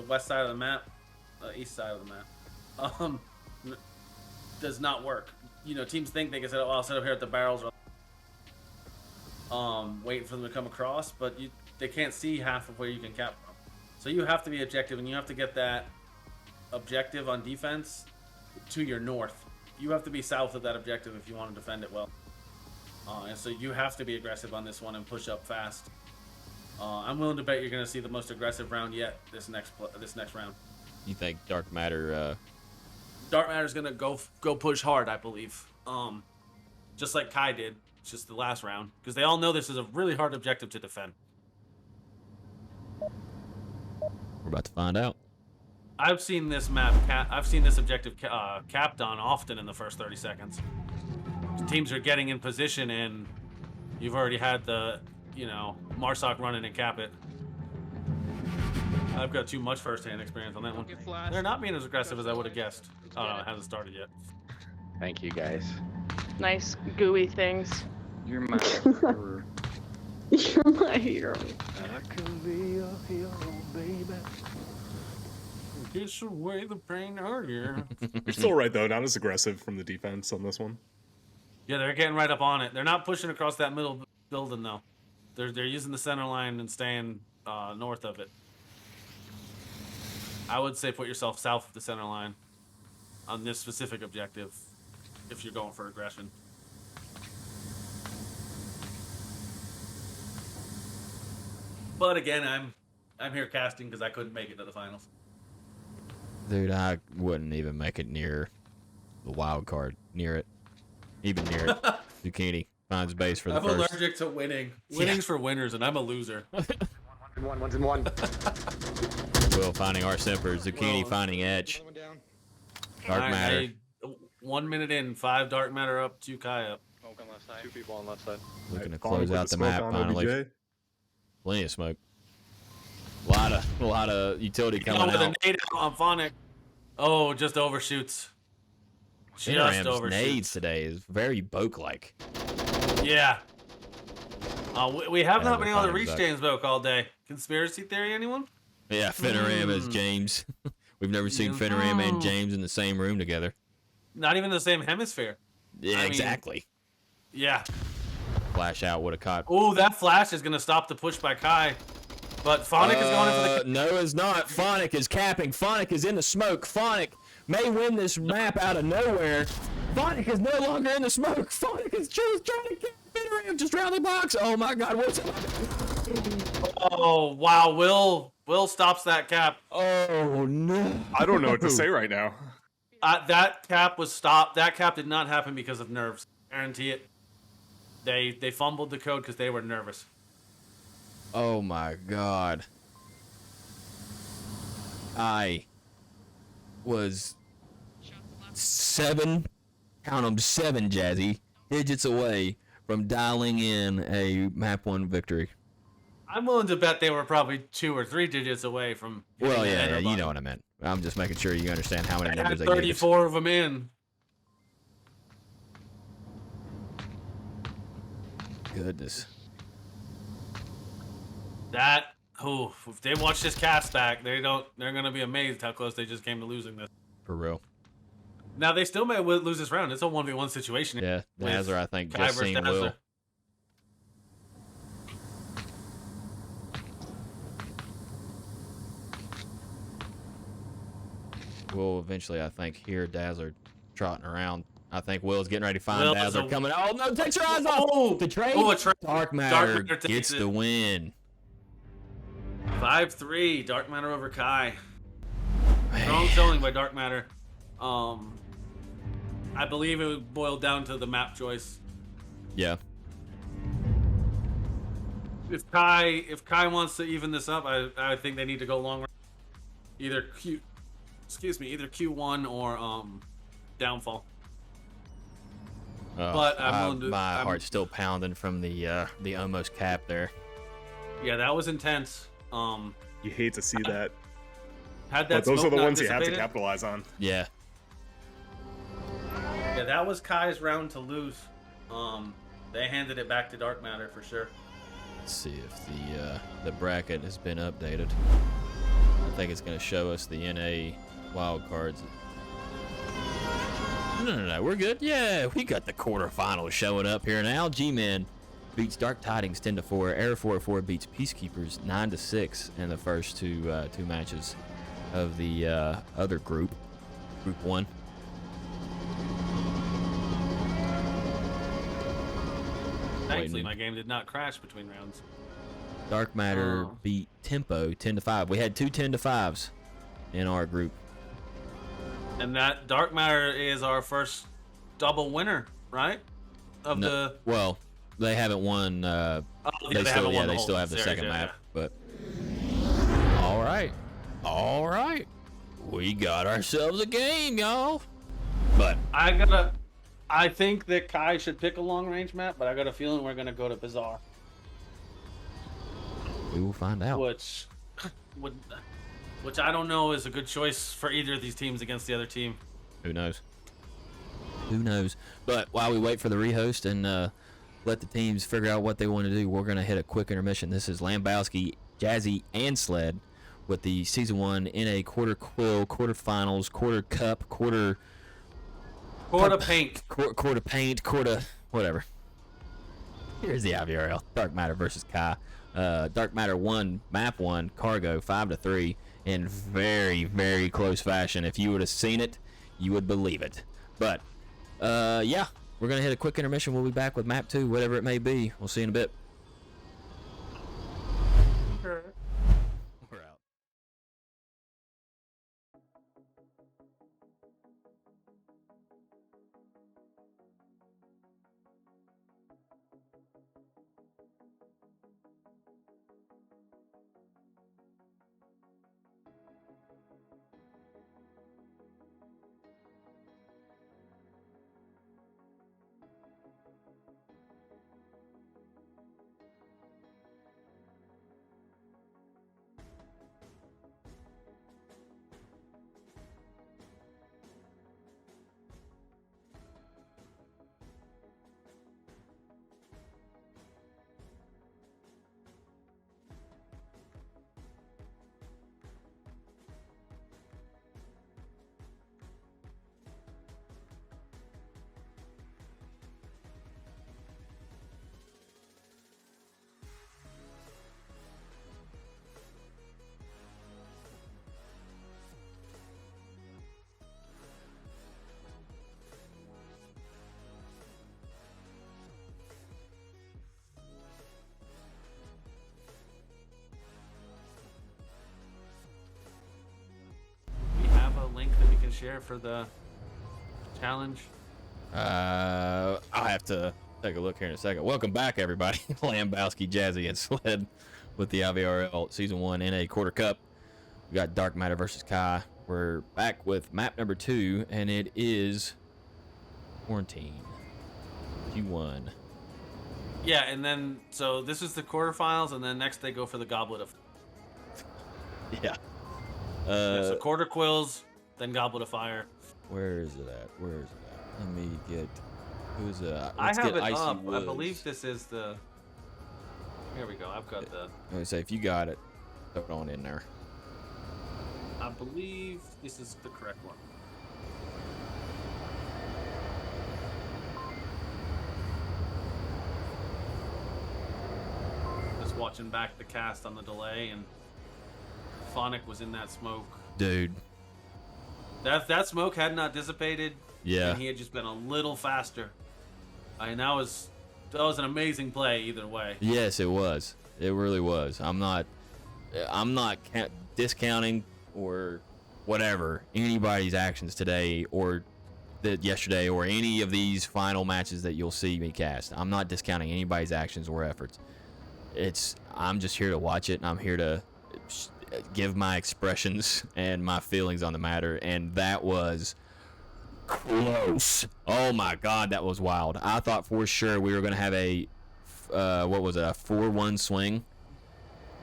west side of the map, east side of the map, does not work. You know, teams think they can set up, I'll set up here at the barrels, waiting for them to come across, but they can't see half of where you can cap from. So you have to be objective, and you have to get that objective on defense to your north. You have to be south of that objective if you want to defend it well. And so you have to be aggressive on this one and push up fast. I'm willing to bet you're going to see the most aggressive round yet this next round. You think Dark Matter Dark Matter's going to go push hard, I believe. Just like Kai did, just the last round, because they all know this is a really hard objective to defend. we're about to find out. I've seen this map. I've seen this objective capped on often in the first 30 seconds. Teams are getting in position, and you've already had the, Marsoc run in and cap it. I've got too much first-hand experience on that one. They're not being as aggressive as I would have guessed. Oh no, it hasn't started yet. Thank you, guys. Nice gooey things. You're my hero. You're my hero. I can be a hero, baby. Kiss away the pain, oh yeah. You're still right though. Not as aggressive from the defense on this one. Yeah, they're getting right up on it. They're not pushing across that middle building though. They're using the center line and staying north of it. I would say put yourself south of the center line on this specific objective if you're going for aggression. But again, I'm here casting because I couldn't make it to the finals. Dude, I wouldn't even make it near the wild card. Near it. Even near it. Zucchini finds base for the I'm first. allergic to winning. Winning's for winners, and I'm a loser. One's in one. Will finding our Semper. Zucchini Will. finding Etch. One down. Dark Alright, Matter. 1 minute in, 5 dark matter up, 2 Kai up. Smoke on left side. 2 people on left side. Looking to Fawn close with out the smoke map on finally. OBJ. Plenty of smoke. A lot of utility Going coming with out. a nade out on Phonic. Oh, just overshoots. Just Interam's overshoots. nades today is very Boke-like. Yeah. We have Yeah, not been able to we're reach fine, James Boak all day. Conspiracy theory, anyone? Yeah, Finneram as James. We've never seen Finneram and Mm. James in the same room together. Not even the same hemisphere. Yeah, I mean- exactly. Yeah. Flash out would have caught. Oh, that flash is going to stop the push by Kai. But Phonic is going in for the... No, it's not. Phonic is capping. Phonic is in the smoke. Phonic may win this map out of nowhere. Phonic is no longer in the smoke. Phonic is just trying to get Finneram just around the box. Oh my God, what's it? Oh, wow. Will stops that cap. Oh no. I don't know what to say right now. That cap was stopped. That cap did not happen because of nerves. Guarantee it. They fumbled the code because they were nervous. Oh my God. I was 7, count 'em 7, Jazzy, digits away from dialing in a map 1 victory. I'm willing to bet they were probably 2 or 3 digits away from. hitting Well, the yeah, enter you button. know what I meant. I'm just making sure you understand how many They numbers had they gave us. 34 of them in. Goodness. That. Oh, if they watch this cast back, they're gonna be amazed how close they just came to losing this. For real. Now they still may lose this round. It's a 1v1 situation. Yeah, with Dazzler, I think, Kai just versus seen Dazzler. Will. We'll eventually, I think, hear Dazzler trotting around. I think Will's getting ready to find Will is Dazzler a- coming. Oh, no, takes your eyes off. Oh, The trade. oh, a trade. Dark Matter Matter takes gets it. the win. 5-3, Dark Matter over Kai. Strong showing by Dark Matter. I believe it would boil down to the map choice. Yeah. If Kai wants to even this up, I think they need to go long. Either Q1 or downfall. Oh, But I'm willing to- my I'm- heart's still pounding from the almost cap there. Yeah, that was intense. You hate to see that. Had that But those are smoke the not ones you have to dissipated- capitalize on. Yeah. Yeah, that was Kai's round to lose. They handed it back to Dark Matter for sure. Let's see if the bracket has been updated. I think it's going to show us the NA wild cards. No, we're good. Yeah, we got the quarterfinals showing up here now. G-Men beats Dark Tidings 10-4. Air 4-4 beats Peacekeepers 9-6 in the first two matches of the other group, Group 1. Thankfully, my game did not crash between rounds. Dark Matter Oh. beat Tempo 10-5. We had 2 10-5s in our group. And that Dark Matter is our first double winner, right? Of No, the. well, they haven't won. Oh, They still, haven't won the they whole still have the series, second yeah, map. But all right, we got ourselves a game, y'all. But I think that Kai should pick a long range map, but I got a feeling we're gonna go to Bazaar, we will find out. which I don't know is a good choice for either of these teams against the other team. Who knows? Who knows? But while we wait for the rehost and let the teams figure out what they want to do, we're gonna hit a quick intermission. This is Lambowski, Jazzy, and Sled with the Season 1 NA Quarter Quill, Quarterfinals, Quarter Cup, Quarter paint. Quarter Paint, Quarter whatever. Here's the IVRL. Dark Matter versus Kai. Dark Matter won Map 1, Cargo 5-3 in very, very close fashion. If you would have seen it, you would believe it. But, yeah, we're going to hit a quick intermission. We'll be back with Map 2, whatever it may be. We'll see you in a bit. We're out. Link that we can share for the challenge? I'll have to take a look here in a second. Welcome back, everybody. Lambowski, Jazzy, and Sled with the IVRL Season 1 NA Quarter Cup. We got Dark Matter versus Kai. We're back with map number 2, and it is Quarantine. Q1. Yeah, and then, so this is the quarterfinals, and then next they go for the Goblet of... Yeah. Yeah, so Quarter Quills, then Goblet of Fire. Where is it at? Where is it at? Let me get... Who's I let's have get it Icy up. Woods. I believe this is the... Here we go. I've got the... Let me say, if you got it, throw it on in there. I believe this is the correct one. Just watching back the cast on the delay, and Phonic was in that smoke. Dude. That smoke had not dissipated. Yeah. And he had just been a little faster. I mean, that was an amazing play either way. Yes, it was. It really was. I'm not discounting or whatever anybody's actions today or yesterday or any of these final matches that you'll see me cast. I'm not discounting anybody's actions or efforts. I'm just here to watch it, and I'm here to give my expressions and my feelings on the matter, and that was close. Oh my God, that was wild. I thought for sure we were going to have a, what was it, a 4-1 swing?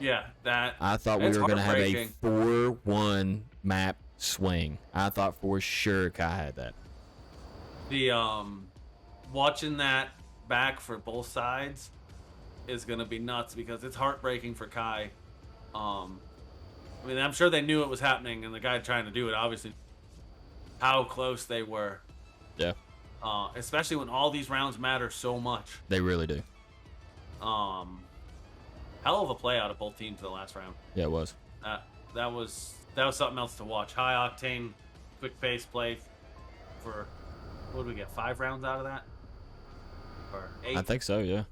Yeah, that. I thought we were going to have a 4-1 map swing. I thought for sure Kai had that. The, watching that back for both sides is going to be nuts because it's heartbreaking for Kai. I mean, I'm sure they knew it was happening, and the guy trying to do it, obviously, how close they were. Yeah. Especially when all these rounds matter so much. They really do. Hell of a play out of both teams in the last round. Yeah, it was. That was something else to watch. High octane, quick pace play for, what did we get, 5 rounds out of that? Or 8? I think so, yeah.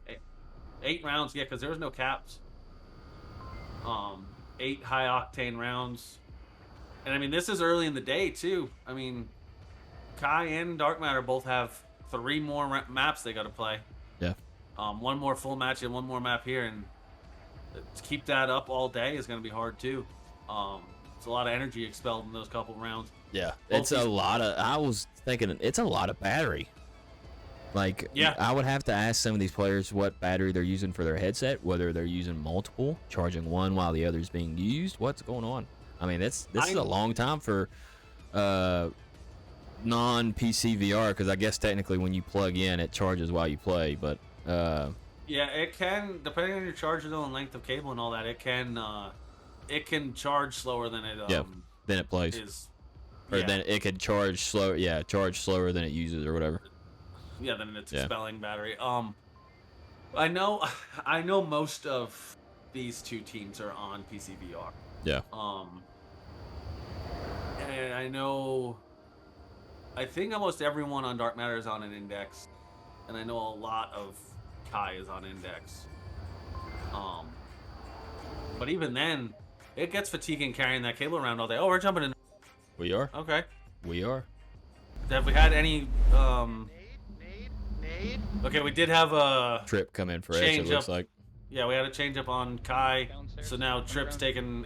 8 rounds, yeah, because there was no caps. 8 high octane rounds. And I mean, this is early in the day too. I mean, Kai and Dark Matter both have 3 more maps they got to play. Yeah. 1 more full match and 1 more map here, and to keep that up all day is going to be hard too. It's a lot of energy expelled in those couple rounds. Yeah, it's a lot of. I was thinking it's a lot of battery. Like, yeah. I would have to ask some of these players what battery they're using for their headset, whether they're using multiple, charging one while the other's being used. What's going on? I mean, this is a long time for non-PC VR, because I guess technically when you plug in, it charges while you play. But yeah, it can, depending on your charger though and length of cable and all that, it can it can charge slower than it Yeah. Then it plays. is. Or Yeah. then it could charge slow. Yeah, charge slower than it uses or whatever. Yeah, than its Yeah. expelling battery. I know most of these two teams are on PCVR. Yeah. And I think almost everyone on Dark Matter is on an index, and I know a lot of Kai is on index. But even then, it gets fatiguing carrying that cable around all day. Oh, we're jumping in. We are. Okay. We are. Have we had any? Nade. Okay, we did have a Trip come in for X, change it looks up. like. Yeah, we had a change up on Kai. Downstairs. So now Trip's taking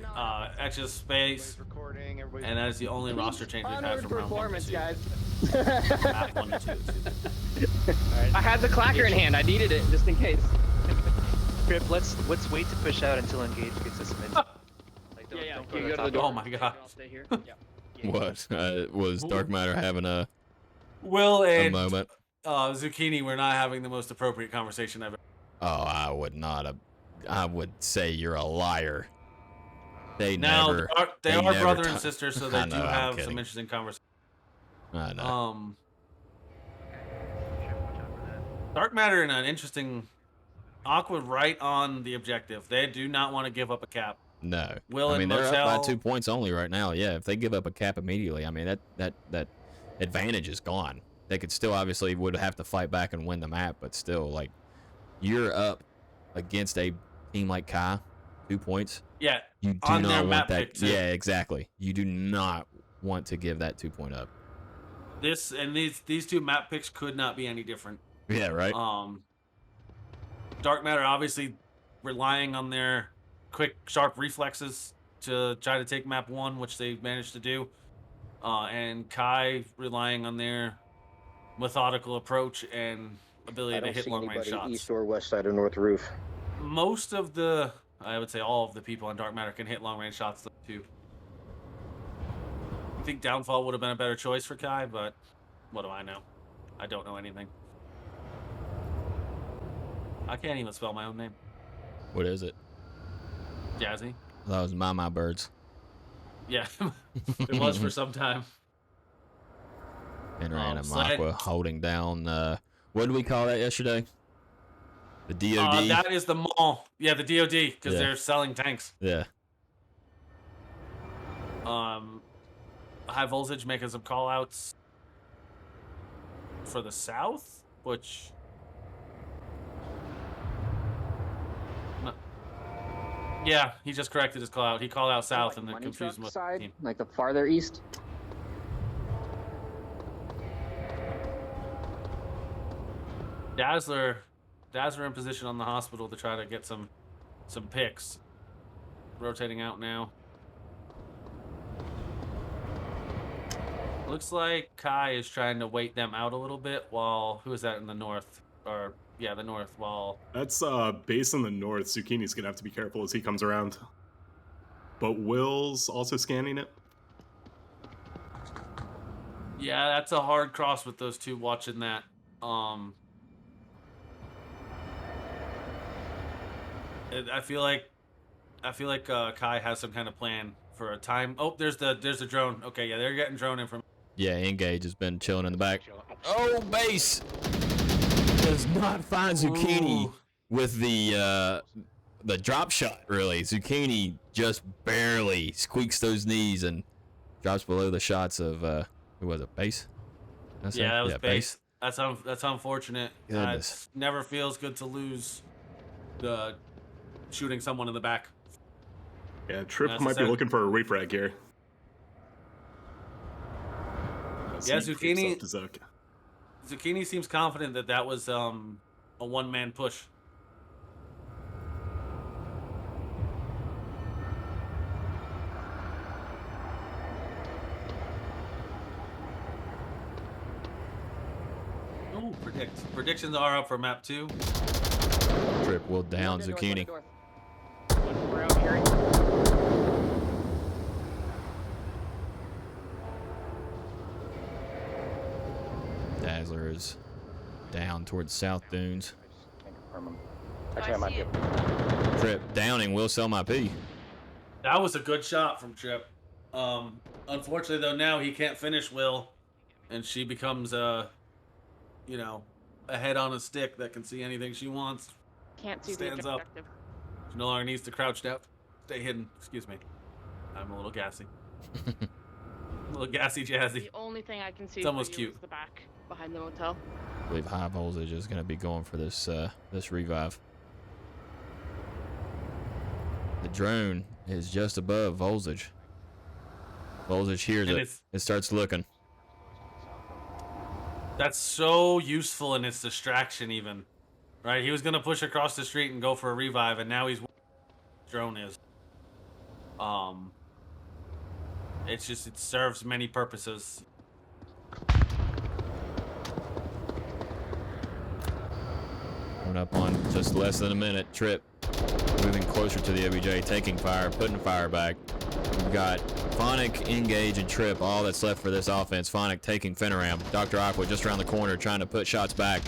X's space, Everybody's recording. Everybody's and that is the only roster change we've had Onward from round 1 to performance, 2. guys. Map 1 to 2. excuse me. I had the clacker in hand. I needed it just in case. Trip, let's wait to push out until Engage gets us mid. Like, don't go You to go the to the top. door. Oh my god. I'll stay here. What? Was Dark Matter having a Will and moment? Zucchini were not having the most appropriate conversation ever. Oh, I would not have. I would say you're a liar. They Now never. they are never brother t- and sister, so I they know, do I'm have kidding. some interesting conversations. I know. Dark Matter in an interesting Aqua right on the objective. They do not want to give up a cap. No. Will I mean, and they're up by Motel- 2 points only right now. Yeah, if they give up a cap immediately, I mean that advantage is gone. They could still obviously would have to fight back and win the map, but still, like, you're up against a team like Kai, 2 points. Yeah, You do on not their want map that. pick, too. Yeah, exactly. You do not want to give that 2 point up. these two map picks could not be any different. Yeah, right. Dark Matter obviously relying on their quick, sharp reflexes to try to take map 1, which they managed to do, and Kai relying on their methodical approach and ability I to don't hit see long range anybody shots. east or west side of North Roof. Most of the, I would say all of the people on Dark Matter can hit long range shots too. I think Downfall would have been a better choice for Kai, but what do I know? I don't know anything. I can't even spell my own name. What is it? Jazzy. That was my birds. Yeah, it was for some time. And random Sled. Aqua holding down. What did we call that yesterday? The DOD. That is the mall. Yeah, the DOD, because Yeah. they're selling tanks. Yeah. High Voltage making some call outs for the south, which yeah, he just corrected his call out. He called out south and then Money confused truck most side, team. like the farther east. Dazzler in position on the hospital to try to get some picks. Rotating out now. Looks like Kai is trying to wait them out a little bit while who is that in the north? Or yeah, the north while That's base in the north. Zucchini's gonna have to be careful as he comes around. But Will's also scanning it. yeah, that's a hard cross with those two watching that. I feel like Kai has some kind of plan for a time. Oh, there's the drone. Okay, yeah, they're getting drone information. Yeah, Engage has been chilling in the back. Oh, base does not find Zucchini Ooh. with the drop shot. Really, Zucchini just barely squeaks those knees and drops below the shots of who was it? Base. That's Yeah, it? that was base. That's unfortunate. Goodness. It never feels good to lose the shooting someone in the back. Yeah, Trip That's might be sad. looking for a refrag here. Yeah, He creeps Zucchini- up to Zuck. Zucchini seems confident that was a one-man push. Ooh, predictions are up for map 2. Trip will down Zucchini. We're out here. Dazzler is down towards South Dunes. Can't confirm him. Actually, I might be. Trip downing will sell my P. That was a good shot from Trip. Unfortunately, though, now he can't finish Will, and she becomes you know, a head on a stick that can see anything she wants. Can't see Stands the up. objective. She no longer needs to crouch down, stay hidden. Excuse me. I'm a little gassy. A little gassy jazzy. The only thing I can see It's almost for you cute. is the back behind the motel. I believe high voltage is going to be going for this this revive. The drone is just above voltage. Voltage hears And it. It starts looking. That's so useful in its distraction, even. Right? He was gonna push across the street and go for a revive, and now he's drone is. It's just it serves many purposes. Coming up on just less than a minute. Trip moving closer to the OBJ, taking fire, putting fire back. We've got Phonic, Engage, and Trip, all that's left for this offense. Phonic taking Fenoram. Dr. Aqua just around the corner trying to put shots back.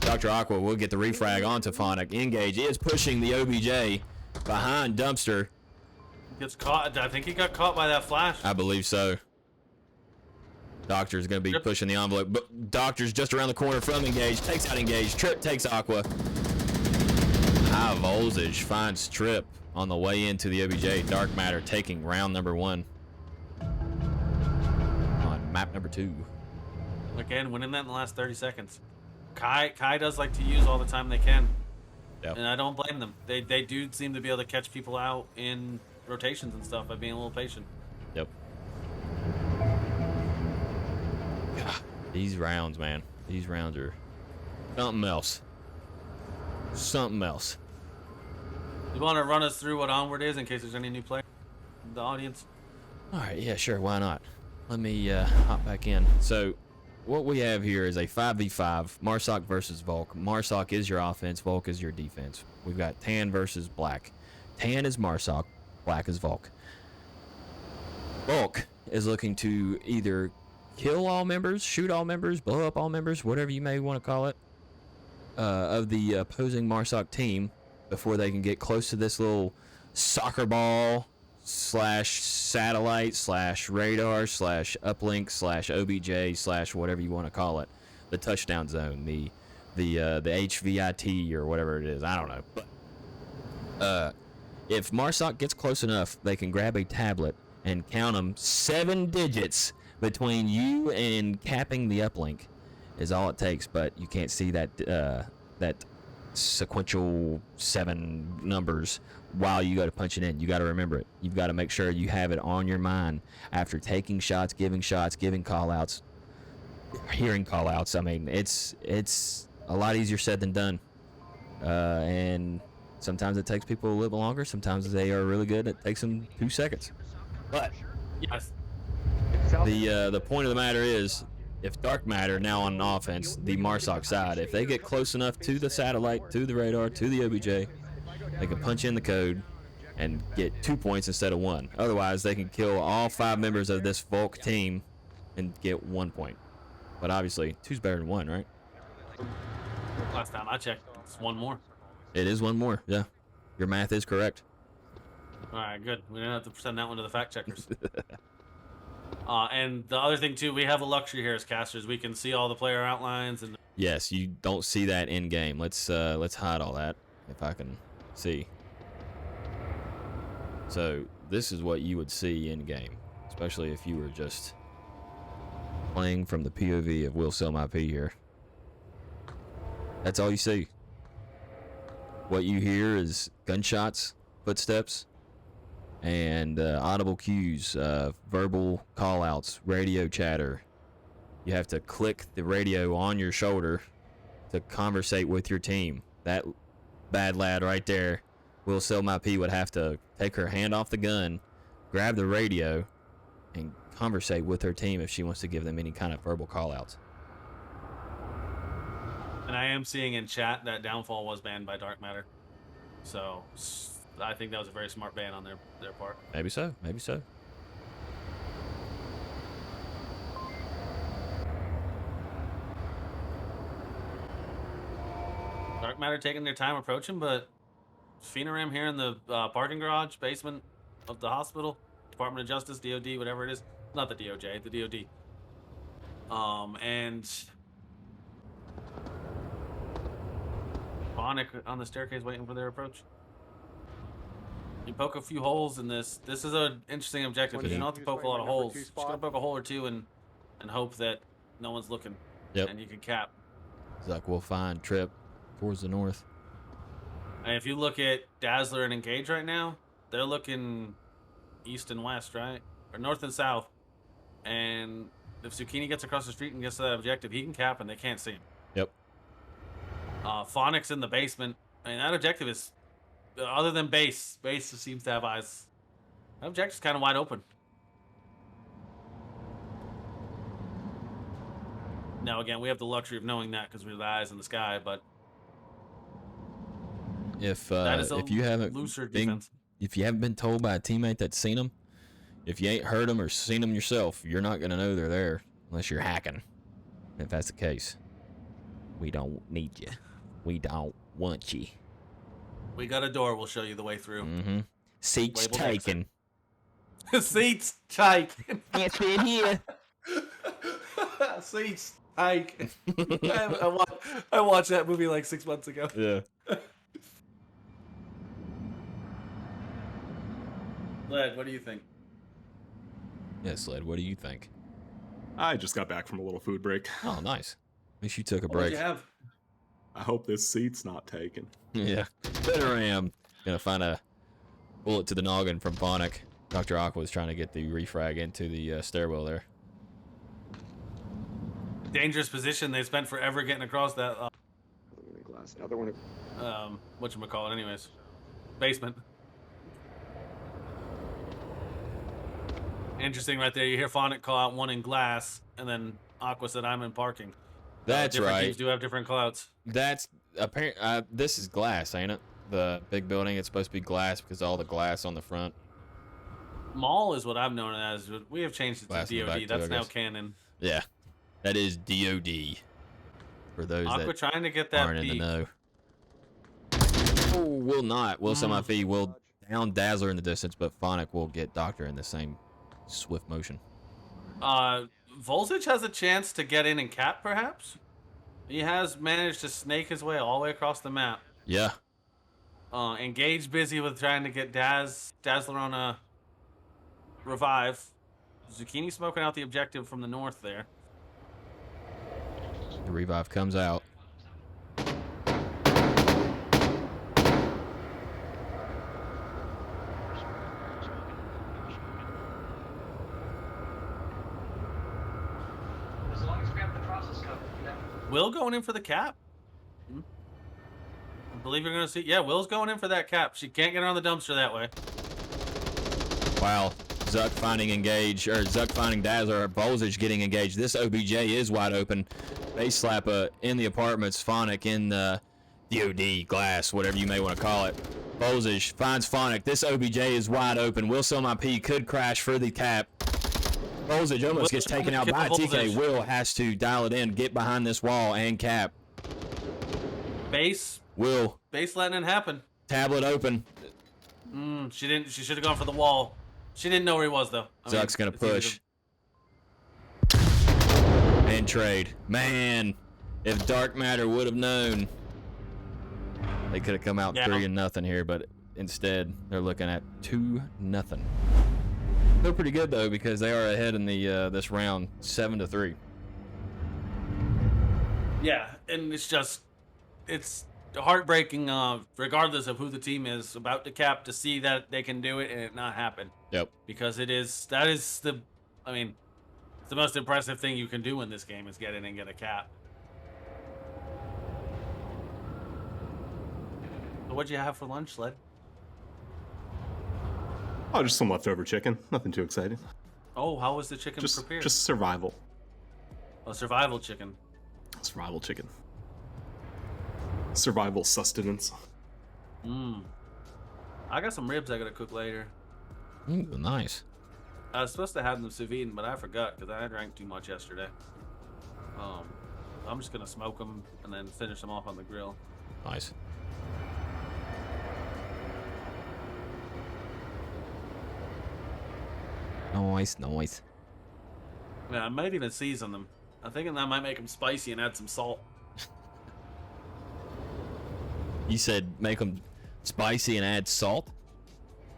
Dr. Aqua will get the refrag onto Phonic. Engage is pushing the OBJ behind Dumpster. Gets caught. I think he got caught by that flash. I believe so. Doctor's going to be Trip. pushing the envelope. But Doctor's just around the corner from Engage. Takes out Engage. Trip takes Aqua. High voltage finds Trip on the way into the OBJ. Dark Matter taking round number 1. On map number 2. Again, winning that in the last 30 seconds. Kai does like to use all the time they can. Yep. And I don't blame them. They do seem to be able to catch people out in rotations and stuff by being a little patient. Yep. God, these rounds, man. These rounds are something else. Something else. You want to run us through what Onward is in case there's any new players in the audience? All right, yeah, sure, why not? Let me hop back in. So, what we have here is a 5v5, Marsoc versus Volk. Marsoc is your offense, Volk is your defense. We've got Tan versus Black. Tan is Marsoc, Black is Volk. Volk is looking to either kill all members, shoot all members, blow up all members, whatever you may want to call it, of the opposing Marsoc team before they can get close to this little soccer ball slash satellite slash radar slash uplink slash OBJ slash whatever you want to call it, the touchdown zone, the HVIT or whatever it is. I don't know. But if Marsoc gets close enough, they can grab a tablet and count them 7 digits between you and capping the uplink is all it takes. But you can't see that that sequential 7 numbers while you go to punch it in. You got to remember it. You've got to make sure you have it on your mind after taking shots, giving call outs, hearing call outs. I mean, it's a lot easier said than done. And sometimes it takes people a little longer. Sometimes they are really good. It takes them 2 seconds. But Yes. the point of the matter is, if Dark Matter now on offense, the Marsoc side, if they get close enough to the satellite, to the radar, to the OBJ, they can punch in the code and get 2 points instead of 1. Otherwise, they can kill all 5 members of this Volk team and get 1 point. But obviously, 2's better than 1, right? Last time I checked, it's 1 more. It is 1 more, yeah. Your math is correct. All right, good. We didn't have to send that one to the fact checkers. And the other thing too, we have a luxury here as casters. We can see all the player outlines and. Yes, you don't see that in game. Let's hide all that if I can see. So this is what you would see in game, especially if you were just playing from the POV of Will Sell My P here. That's all you see. What you hear is gunshots, footsteps, and audible cues, verbal call-outs, radio chatter. You have to click the radio on your shoulder to conversate with your team. That bad lad right there, Will Sell My P, would have to take her hand off the gun, grab the radio, and conversate with her team if she wants to give them any kind of verbal call-outs. And I am seeing in chat that Downfall was banned by Dark Matter. So I think that was a very smart ban on their part. Maybe so, maybe so. Dark Matter taking their time approaching, but Phenaram here in the parking garage, basement, of the hospital, Department of Justice, DOD, whatever it is. Not the DOJ, the DOD. And Bonnick on the staircase waiting for their approach. You poke a few holes in this. This is an interesting objective because you don't have to poke a lot of holes. Just gotta poke a hole or two and hope that no one's looking. Yep. And you can cap. Zuck will find Trip towards the north. And if you look at Dazzler and Engage right now, they're looking east and west, right? Or north and south. And if Zucchini gets across the street and gets to that objective, he can cap and they can't see him. Yep. Phonic's in the basement. I mean, that objective is, other than base seems to have eyes. That objective's kind of wide open. Now, again, we have the luxury of knowing that because we're the eyes in the sky, but If you haven't been told by a teammate that's seen them, if you ain't heard them or seen them yourself, you're not gonna know they're there unless you're hacking. If that's the case, we don't need you. We don't want you. we got a door. We'll show you the way through. Mm-hmm. Seats Labeled taken. Seats taken. Can't fit here. Seats taken. I watched that movie like 6 months ago. Yeah. Led, what do you think? Yeah, Sled, what do you think? I just got back from a little food break. Oh, nice. At least you took a What did break. you have? I hope this seat's not taken. Yeah. Better am. Gonna find a bullet to the noggin from Phonic. Dr. Aqua was trying to get the refrag into the stairwell there. Dangerous position. They spent forever getting across that. Glass. Another one. Whatchamacallit, anyways. Basement. Interesting right there. You hear Phonic call out one in glass, and then Aqua said, I'm in parking. That's different right. Teams do have different clouds. That's apparent. This is glass, ain't it? The big building. It's supposed to be glass because all the glass on the front. Mall is what I've known it as. We have changed it Glass to in the DOD. back, too, That's I now guess. canon. Yeah, that is DOD. For those Aqua that trying to get that aren't in the beat. know. Oh, will not. Will semi-fee will down Dazzler in the distance, but Phonic will get Doctor in the same swift motion. Voltage has a chance to get in and cap, perhaps. He has managed to snake his way all the way across the map. Yeah. Engage busy with trying to get Dazzler on a revive. Zucchini smoking out the objective from the north there. The revive comes out. As long as we have the process covered, yeah. Will going in for the cap. I believe you're going to see. Yeah, Will's going in for that cap. She can't get on the dumpster that way. Wow. Zuck finding engage, or Zuck finding Dazzler, or Voltage getting engaged. This OBJ is wide open. Base slapper in the apartments, Phonic in the DOD, glass, whatever you may want to call it. Voltage finds Phonic. This OBJ is wide open. Will Soma P could crash for the cap. Voltage almost gets taken out by TK. Will has to dial it in, get behind this wall, and cap. Base letting it happen. Tablet open. She didn't. She should have gone for the wall. She didn't know where he was though. Zuck's gonna it's easy push. And trade. Man, if Dark Matter would have known, they could have come out 3-0 here, but instead they're looking at 2-0. They're pretty good though because they are ahead in the this round 7-3. Yeah, and it's heartbreaking, regardless of who the team is about to cap, to see that they can do it and it not happen. Yep. Because it's the most impressive thing you can do in this game is get in and get a cap. So what'd you have for lunch, Sled? Oh, just some leftover chicken. Nothing too exciting. Oh, how was the chicken prepared? Just survival. A survival chicken. Survival chicken. Survival sustenance. I got some ribs I gotta cook later. Ooh, nice. I was supposed to have them sous vide, but I forgot because I drank too much yesterday. I'm just gonna smoke them and then finish them off on the grill. Nice. Nice, nice. Yeah, I might even season them. I'm thinking that might make them spicy and add some salt. You said make them spicy and add salt?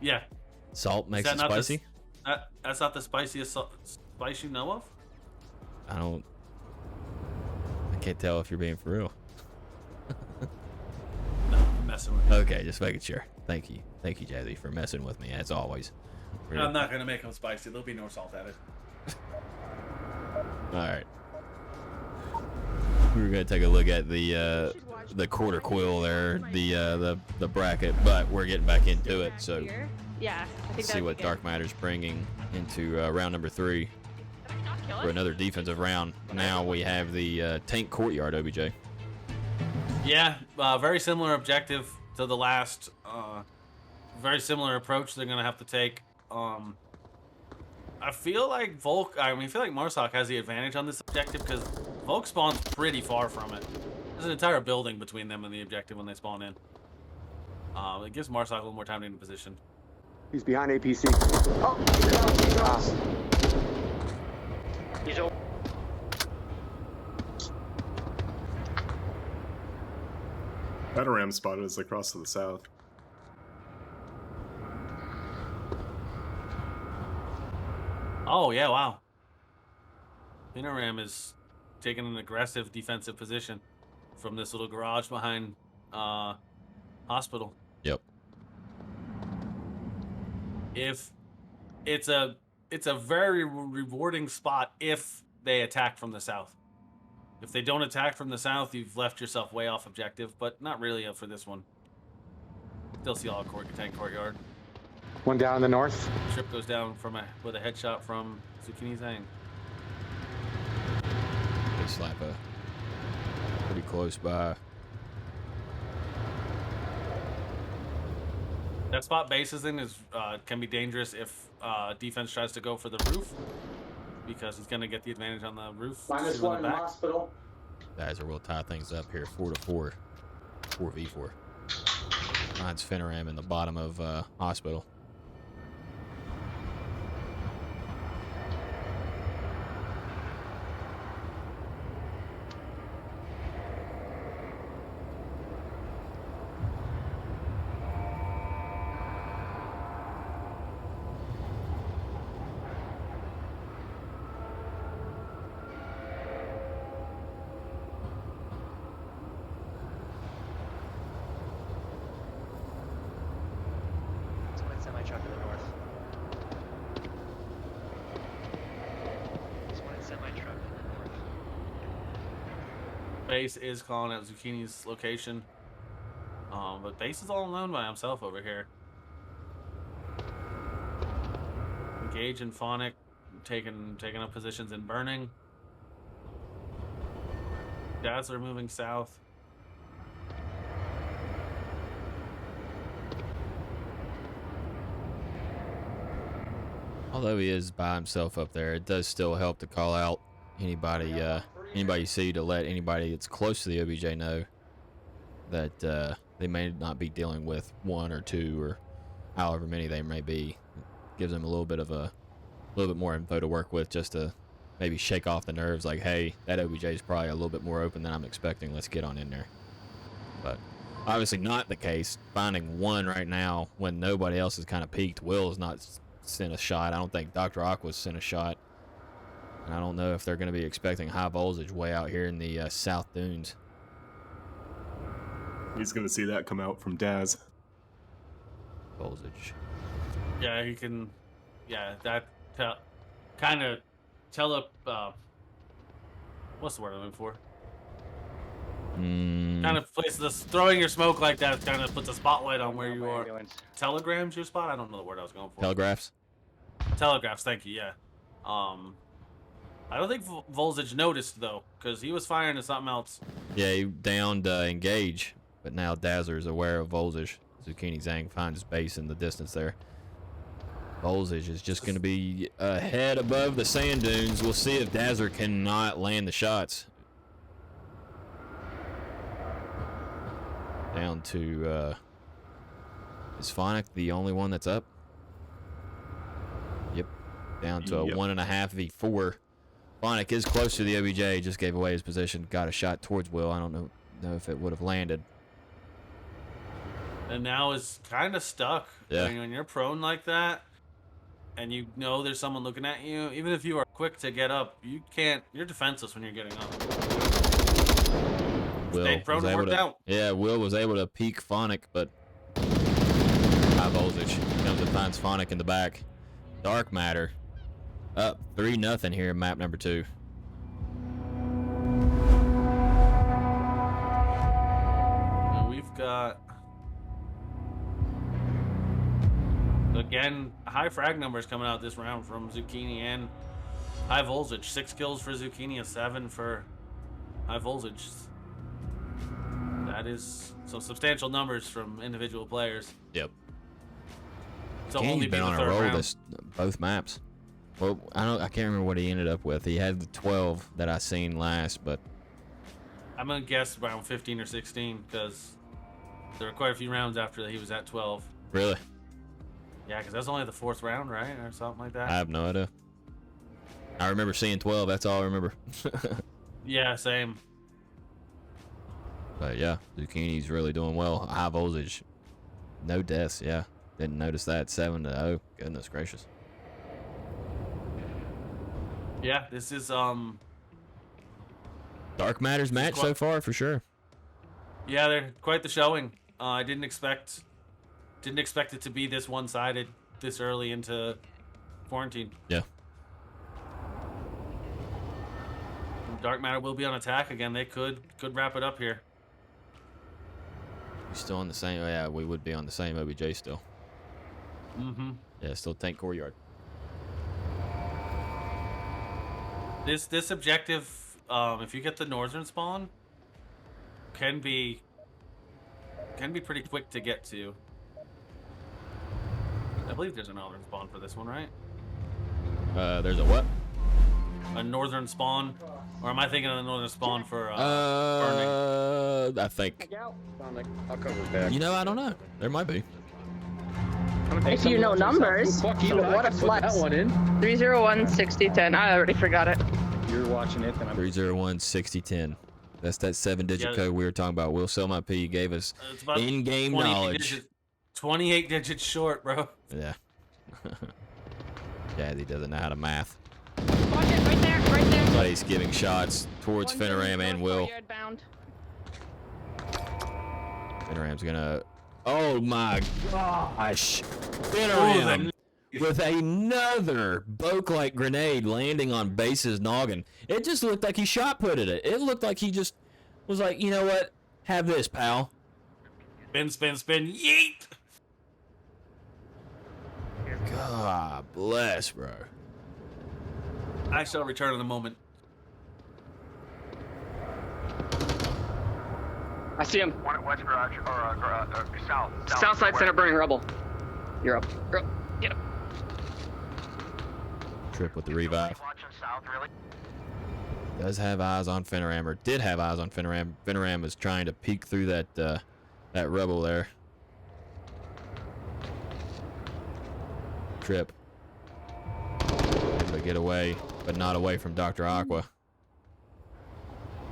Yeah. Salt makes that it not the s- spicy? That's not the spiciest spice you know of? I can't tell if you're being for real. No, I'm messing with you. Okay, just making sure. Thank you. Thank you, Jazzy, for messing with me, as always. I'm not gonna make them spicy. There'll be no salt added. Alright. We were gonna take a look at the quarter quill there, the bracket, but we're getting back into it, so Yeah, I think see what Dark Matter's bringing into round number 3 for another defensive round. Now we have the tank courtyard, OBJ. Yeah, very similar objective to the last. Very similar approach they're gonna have to take. I feel like I feel like Marsoc has the advantage on this objective because Volk spawns pretty far from it. There's an entire building between them and the objective when they spawn in. It gives Marsoc a little more time to get in position. He's behind APC. Oh! He's over. Bataram spotted us across to the south. Oh yeah, wow. Pinoram is taking an aggressive defensive position from this little garage behind hospital. Yep. If it's a very rewarding spot if they attack from the south. If they don't attack from the south, you've left yourself way off objective, but not really for this one. Still see all tank courtyard. One down in the north. Trip goes down with a headshot from Zucchini Zhang. They slap a pretty close by. That spot base is in can be dangerous if defense tries to go for the roof, because he's gonna get the advantage on the roof. -1 in hospital. Guys are will tie things up here, 4-4, 4v4. Finds Fenoram in the bottom of hospital. Someone semi-truck to the north. Someone semi-truck to the north. Base is calling out Zucchini's location, but Base is all alone by himself over here. Engage and Phonic taking up positions in Burning. Dazzler moving south. Although he is by himself up there, it does still help to call out anybody you see, to let anybody that's close to the OBJ know that they may not be dealing with 1 or 2 or however many they may be. It gives them a little bit more info to work with, just to maybe shake off the nerves, like, hey, that OBJ is probably a little bit more open than I'm expecting. Let's get on in there. But obviously not the case. Finding 1 right now when nobody else is kind of peaked. Will's not sent a shot. I don't think Dr. Aqua's sent a shot. And I don't know if they're going to be expecting high voltage way out here in the South Dunes. He's going to see that come out from Daz. Voltage. Yeah, he can. Yeah, that kind of what's the word I'm looking for? Kind of places this, throwing your smoke like that kind of puts a spotlight on where you are. Telegrams your spot? I don't know the word I was going for. Telegraphs? Telegraphs, thank you, yeah. I don't think Voltage noticed, though, because he was firing to something else. Yeah, he downed Engage, but now Dazzler is aware of Voltage. Zucchini Zhang finds his base in the distance there. Voltage is just going to be ahead above the sand dunes. We'll see if Dazzler cannot land the shots. Down to, is Phonic the only one that's up? Yep. Down to a Yep. 1.5v4. Phonic is close to the OBJ. Just gave away his position. Got a shot towards Will. I don't know if it would have landed. And now is kind of stuck. Yeah. I mean, when you're prone like that, and you know there's someone looking at you, even if you are quick to get up, you can't. You're defenseless when you're getting up. Will Stayed prone was and able worked to, out. yeah, Will was able to peek Phonic, but high voltage comes and finds Phonic in the back. Dark Matter up 3-0 here in map number 2. And we've got again high frag numbers coming out this round from Zucchini and High Voltage. 6 kills for Zucchini and 7 for High Voltage. That is some substantial numbers from individual players. Yep. So Kenny's only been beat on the a third roll round. both maps. Well, I can't remember what he ended up with. He had the 12 that I seen last, but I'm gonna guess around 15 or 16 because there were quite a few rounds after he was at 12. really, Yeah, because that's only the 4th round, right, or something like that. I have no idea. I remember seeing 12. That's all I remember. Yeah, same. But yeah, Zucchini's really doing well. High voltage, no deaths. Yeah, didn't notice that. 7-0. Goodness gracious. Yeah, this is Dark Matter's match so far for sure. yeah, they're quite the showing. I didn't expect it to be this one-sided this early into quarantine. Yeah. Dark Matter will be on attack again. They could wrap it up here. We still on the same. Yeah, we would be on the same OBJ still. Mm-hmm. Yeah, still tank courtyard. This objective, if you get the northern spawn, can be pretty quick to get to. I believe there's a northern spawn for this one, right? There's a what? A northern spawn, or am I thinking of the northern spawn for burning? I think. I'll cover back. You know, I don't know. There might be. If you know numbers, what a flex. 301 60 10. I already forgot it. You're watching it, and I'm 301 6010. That's that 7-digit Yeah. code we were talking about. Will Sell My P gave us It's about in-game 28 knowledge. digits- 28 digits short, bro. Yeah. Jazzy doesn't know how to math. Watch it, right there, right there. But he's giving shots towards One Fenoram north and Will. courtyard bound. Fenoram's gonna. Oh my gosh! Oh, Fenoram with another Boke-like grenade landing on Base's noggin. It just looked like he shot putted it. It looked like he just was like, you know what? Have this, pal. Spin, spin, spin, yeet! God bless, bro. I shall return in a moment. I see him. One at West Garage, or south. South side center burning rubble. You're up. You're up. Get up. Trip with the revive. Watching south, really? Does have eyes on Fenoram, or did have eyes on Fenoram. Fenoram is trying to peek through that rubble there. Trip. Able to get away, but not away from Dr. Aqua.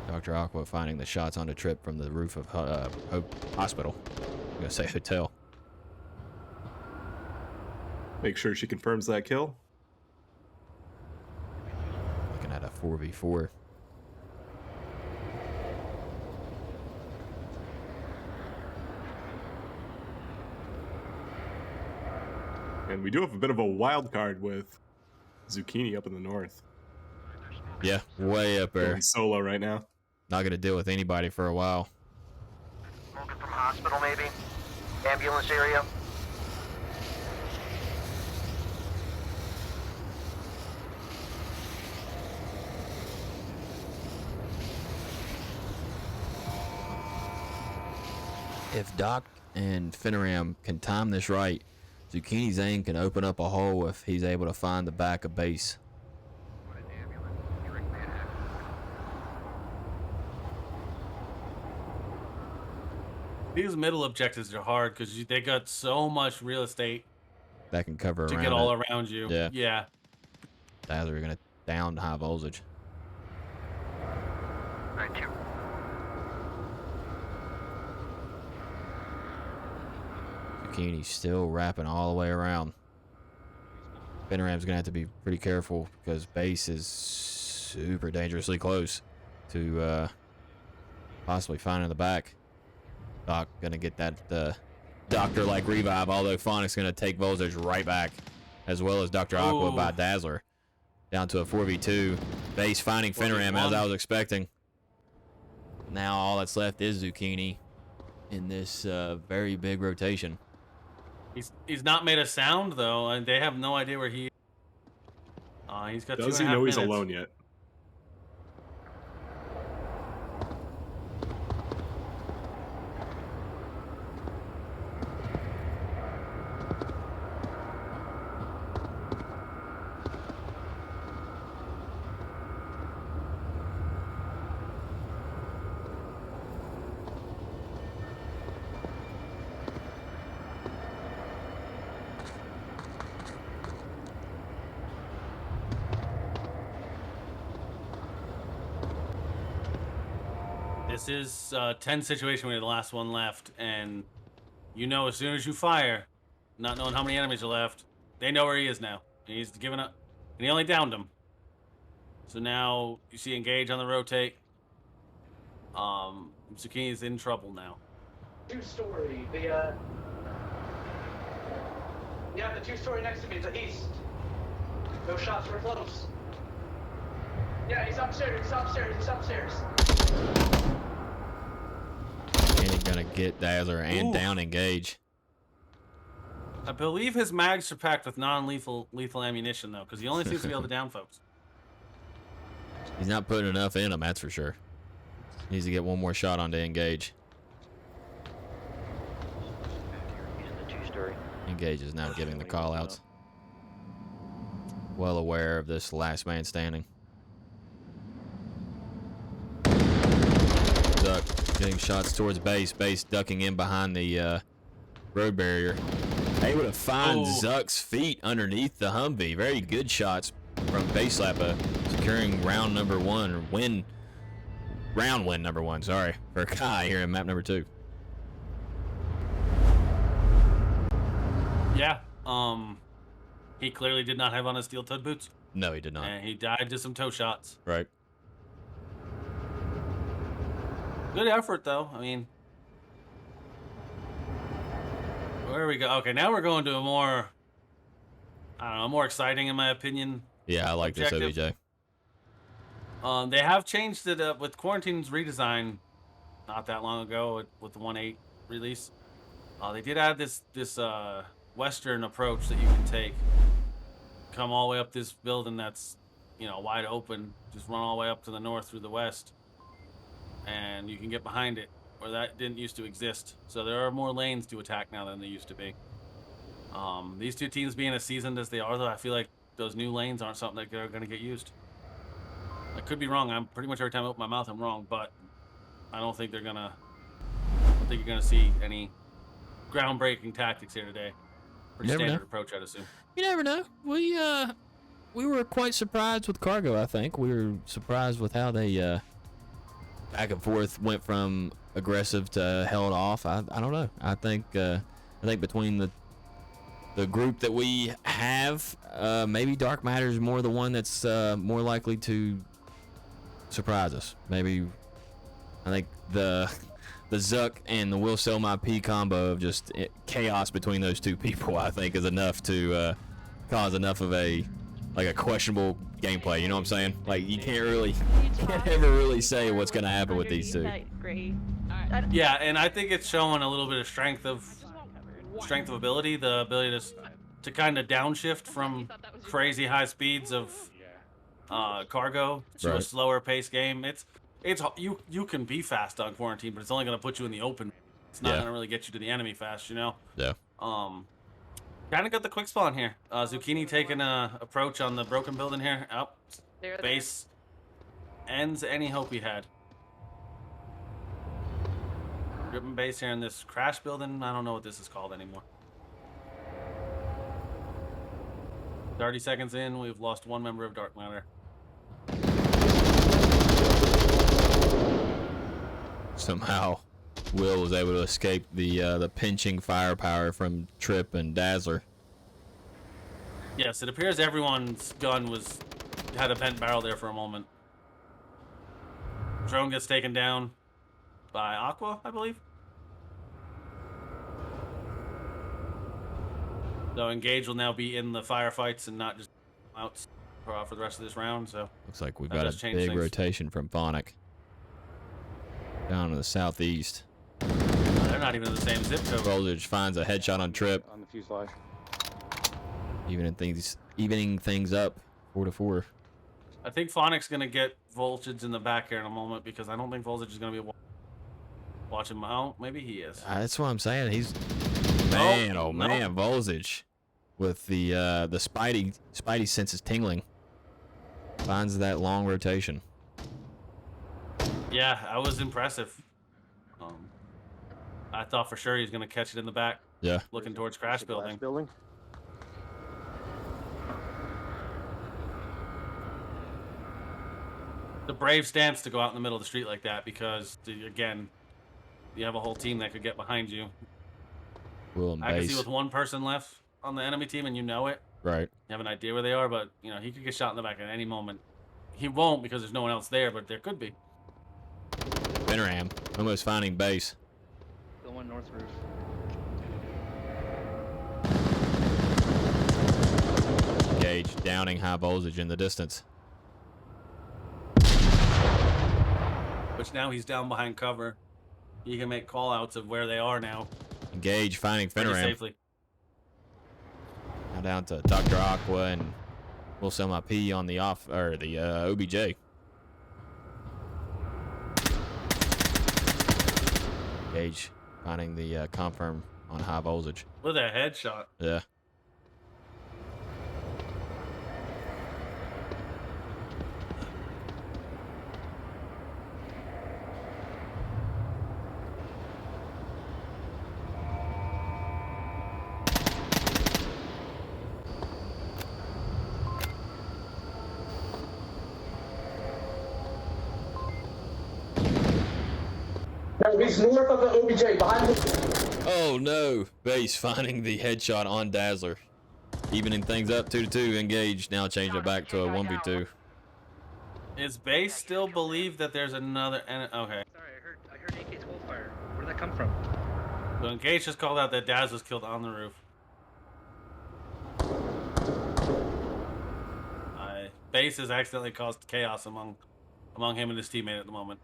Dr. Aqua finding the shots on the Trip from the roof of Hope Hospital. I'm gonna say hotel. Make sure she confirms that kill. Looking at a 4v4. And we do have a bit of a wild card with Zucchini up in the north. Yeah, way up there. Going solo right now. Not gonna deal with anybody for a while. Smoking from hospital, maybe? Ambulance area? If Doc and Fenoram can time this right, Zucchini Zane can open up a hole if he's able to find the back of base. These middle objectives are hard because they got so much real estate That can cover to around get all it. around you. Yeah. Yeah. Dazzler are gonna down high voltage. Thank you. Zucchini's still wrapping all the way around. Panoram's gonna have to be pretty careful because base is super dangerously close to possibly finding the back. Doc gonna get that Doctor-like revive, although Phonic's gonna take voltage right back, as well as Dr. Aqua by Dazzler. Down to a 4v2. Base finding Panoram as I was expecting. Now all that's left is Zucchini in this very big rotation. He's not made a sound though, and they have no idea where he is. He's got Does 2.5 he know minutes. he's alone yet? This is a tense situation where you're the last one left, and you know as soon as you fire, not knowing how many enemies are left, they know where he is now. And he's given up, and he only downed him. So now you see engage on the rotate. Zucchini's in trouble now. Two-story. Yeah, the two-story next to me, the east. Those shots were close. Yeah, he's upstairs. He's upstairs. He's upstairs. And he's gonna get Dazzler and down engage. I believe his mags are packed with non-lethal ammunition though, because he only seems to be able to down folks. He's not putting enough in him, that's for sure. Needs to get one more shot on to engage. Using the two-story. Engage is now giving the call-outs. Well aware of this last man standing. Duck getting shots towards base. Base ducking in behind the road barrier. Able to find Zuck's feet underneath the Humvee. Very good shots from Base Lappa, securing round number one, or round win number one, sorry, for Kai here in map number 2. Yeah, he clearly did not have on his steel-toed boots. No, he did not. And he died to some toe shots. Right. Good effort, though. I mean, where we go? Okay, now we're going to a more, I don't know, more exciting, in my opinion. Yeah, I like objective. this OBJ. They have changed it up with Quarantine's redesign not that long ago with the 1.8 release. They did add this western approach that you can take. Come all the way up this building that's, wide open. Just run all the way up to the north through the west. And you can get behind it, where that didn't used to exist. So there are more lanes to attack now than there used to be. These two teams being as seasoned as they are, though, I feel like those new lanes aren't something that are going to get used. I could be wrong. I'm pretty much every time I open my mouth, I'm wrong. But I don't think you're gonna see any groundbreaking tactics here today. Pretty standard approach, I'd assume. You never know. We were quite surprised with Cargo. I think we were surprised with how they back and forth went from aggressive to held off. I don't know. I think between the group that we have, maybe Dark Matter is more the one that's more likely to surprise us. Maybe I think the Zuck and the Will Sell My P combo of just chaos between those two people, I think, is enough to cause enough of a questionable gameplay. You know what I'm saying? Like you can't ever really say what's gonna happen with these two. Yeah, and I think it's showing a little bit of strength of ability, the ability to kind of downshift from crazy high speeds of Cargo to a slower pace game. You can be fast on Quarantine, but it's only going to put you in the open. It's not going to really get you to the enemy fast, Yeah. Kind of got the quick spawn here. Zucchini taking a approach on the broken building here. Base ends any hope he had. Gripping base here in this crash building. I don't know what this is called anymore. 30 seconds in, we've lost one member of Dark Matter. Somehow, Will was able to escape the pinching firepower from Trip and Dazzler. Yes, it appears everyone's gun had a bent barrel there for a moment. Drone gets taken down by Aqua, I believe. So Engage will now be in the firefights and not just out for the rest of this round. So Looks like we've that got does a change big things. rotation from Phonic down to the southeast. They're not even in the same zip code. Voltage finds a headshot on Trip, On the fuselage. evening things up 4-4. I think Phonic's gonna get Voltage in the back here in a moment because I don't think Voltage is gonna be watching him out. Maybe he is. That's what I'm saying. He's No. man, Voltage with the Spidey senses tingling. Finds that long rotation. Yeah, I was impressive. I thought for sure he's gonna catch it in the back, Yeah. looking towards Crash Building. The brave stance to go out in the middle of the street like that because, again, you have a whole team that could get behind you. Will and I can see Base. with one person left on the enemy team and you know it. Right. You have an idea where they are, but, you know, he could get shot in the back at any moment. He won't because there's no one else there, but there could be. Veneram almost finding Base. The one north roof. Gage downing High Voltage in the distance. Which now he's down behind cover. He can make call-outs of where they are now. Gage finding Pretty Veneram. safely. Now down to Dr. Aqua and Will Sell My P on the OBJ. Gage finding the confirm on High Voltage. With a headshot. Yeah. No, he's north of the OBJ, behind the... Oh no! Base finding the headshot on Dazzler. Evening things up 2-2. Engage. Now change it back to a 1v2. Is Base still believe that there's another... Okay. Sorry, I heard AK-12 fire. Where did that come from? So Engage just called out that Daz was killed on the roof. Base has accidentally caused chaos among him and his teammate at the moment.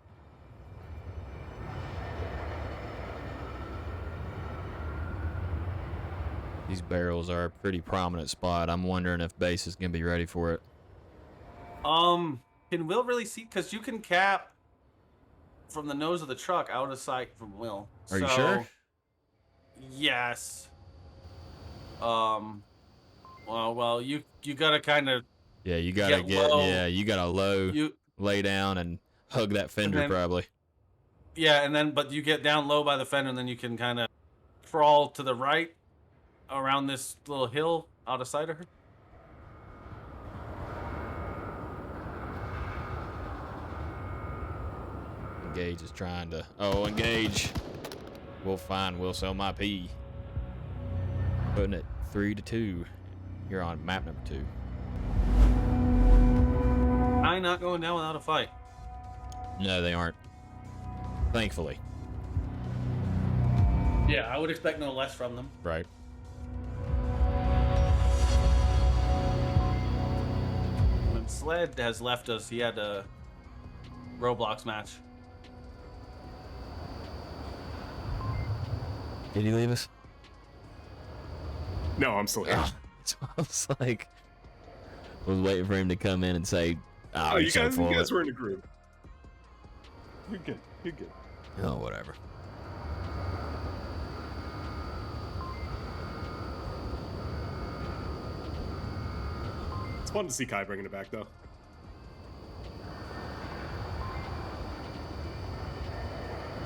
These barrels are a pretty prominent spot. I'm wondering if Base is going to be ready for it. Can Will really see? Because you can cap from the nose of the truck out of sight from Will. Are you sure? Yes. Well, you gotta kind of. Yeah, you gotta get low. yeah, you gotta lay down and hug that fender then- probably. Yeah, but you get down low by the fender, and then you can kind of crawl to the right around this little hill out of sight of her. Engage is trying to engage. We'll find Will Sell My P. Putting it 3-2. You're on map number 2. I'm not going down without a fight. No, they aren't. Thankfully. Yeah, I would expect no less from them. Right. When Sled has left us, he had a Roblox match. Did he leave us? No, I'm still here. So I was like, was waiting for him to come in and say, Oh, he's you so guys, full of it." were in a group. You're good. You're good. Oh, whatever. It's fun to see Kai bringing it back, though.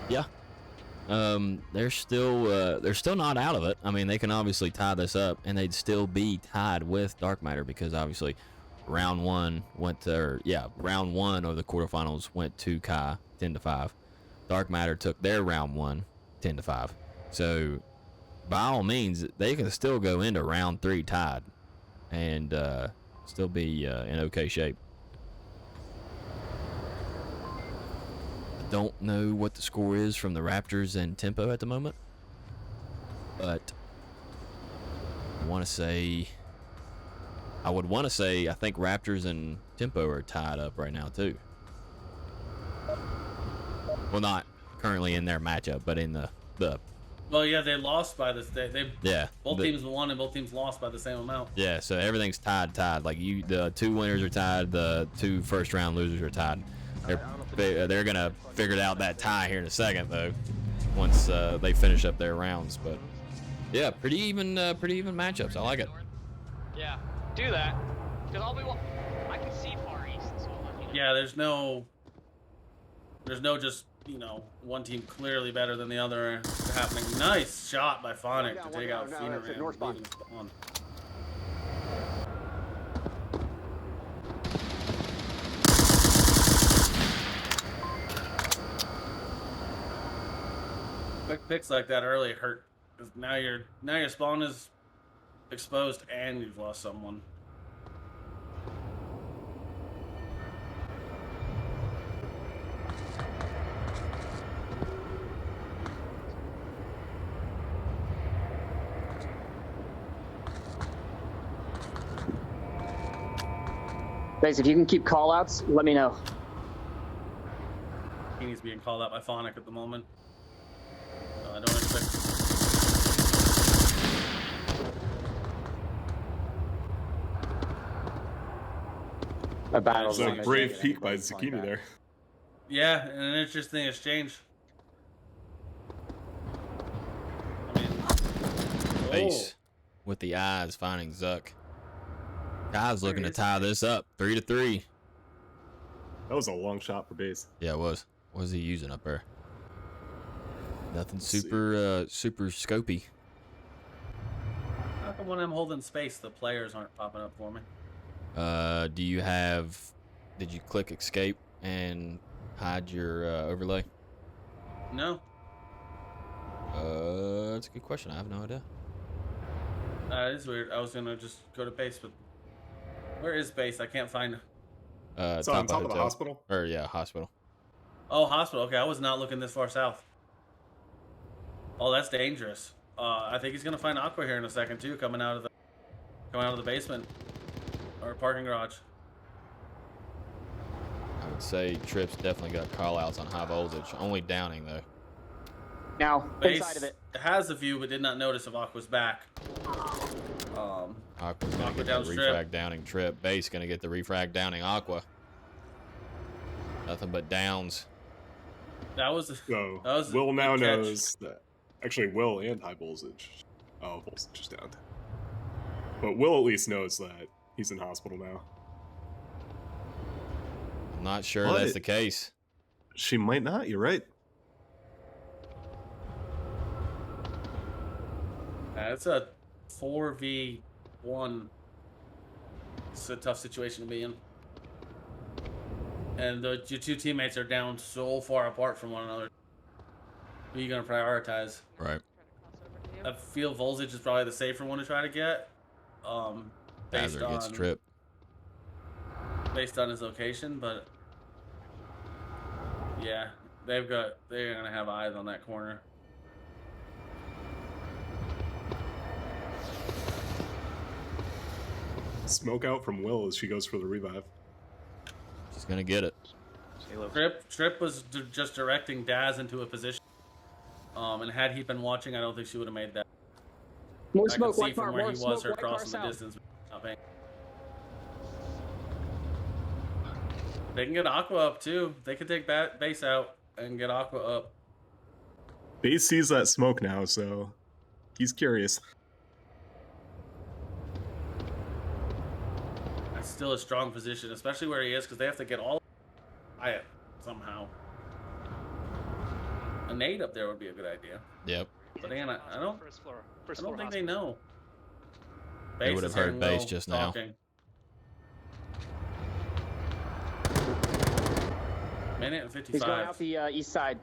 Yeah. They're still not out of it. I mean, they can obviously tie this up, and they'd still be tied with Dark Matter because obviously, round one of the quarterfinals went to Kai 10-5. Dark Matter took their round one 10-5. So, by all means, they can still go into round 3 tied, and still be in okay shape. Don't know what the score is from the Raptors and Tempo at the moment, but I would want to say I think Raptors and Tempo are tied up right now too. Well, not currently in their matchup, but in the Well, yeah, they lost by this. Both the, teams won and both teams lost by the same amount. Yeah, so everything's tied. Like the 2 winners are tied, the 2 first round losers are tied. They're gonna figure out that tie here in a second though, once they finish up their rounds. But yeah, pretty even matchups. I like it. Yeah, do that. Because I can see far east. So yeah, there's no just one team clearly better than the other happening. Nice shot by Phonic to take out Phoenix. Quick picks like that early hurt, because now your spawn is exposed and you've lost someone. Guys, if you can keep call-outs, let me know. He's being called out by Phonic at the moment. I don't expect. A battle. It's a brave peek by Zucchini there. Yeah, and an interesting exchange. I mean, Base with the eyes finding Zuck. Guy's looking to tie this up 3-3. That was a long shot for base. Yeah, it was. What was he using up there? Nothing super scopy. How come when I'm holding space, the players aren't popping up for me? Did you click escape and hide your overlay? No. That's a good question. I have no idea. That is weird. I was gonna just go to base, but where is base? I can't find. It's on top of the hospital. Or yeah, hospital. Oh, hospital. Okay, I was not looking this far south. Oh, that's dangerous. I think he's gonna find Aqua here in a second too, coming out of the basement or parking garage. I would say Trips definitely got call-outs on high voltage. Only Downing though. Now, Base inside of it. has a view, but did not notice if Aqua's back. Aqua's gonna get down the strip. refrag Downing Trip. Base gonna get the refrag Downing Aqua. Nothing but downs. That was Will now good catch. knows that. Actually, Will and high voltage. Oh, voltage is down. But Will at least knows that he's in hospital now. I'm not sure What? that's the case. She might not. You're right. It's a 4v1. It's a tough situation to be in. And your 2 teammates are down so far apart from one another. Who are you going to prioritize? Right. I feel Voltage is probably the safer one to try to get. Hazard gets Trip. Based on his location, but yeah, they're going to have eyes on that corner. Smoke out from Will as she goes for the revive. She's gonna get it. Trip was just directing Daz into a position. And had he been watching, I don't think she would have made that. More I smoke, could see white from car, where more he smoke, was her white car crossing the south. distance. They can get Aqua up too. They could take base out and get Aqua up. Base sees that smoke now, so he's curious. That's still a strong position, especially where he is, because they have to get all it somehow. A nade up there would be a good idea. Yep. But again, I don't First floor. I First don't floor think they hospital. know. They would Base have is heard hearing base Will just now. talking. Minute and 55. He's going out the east side.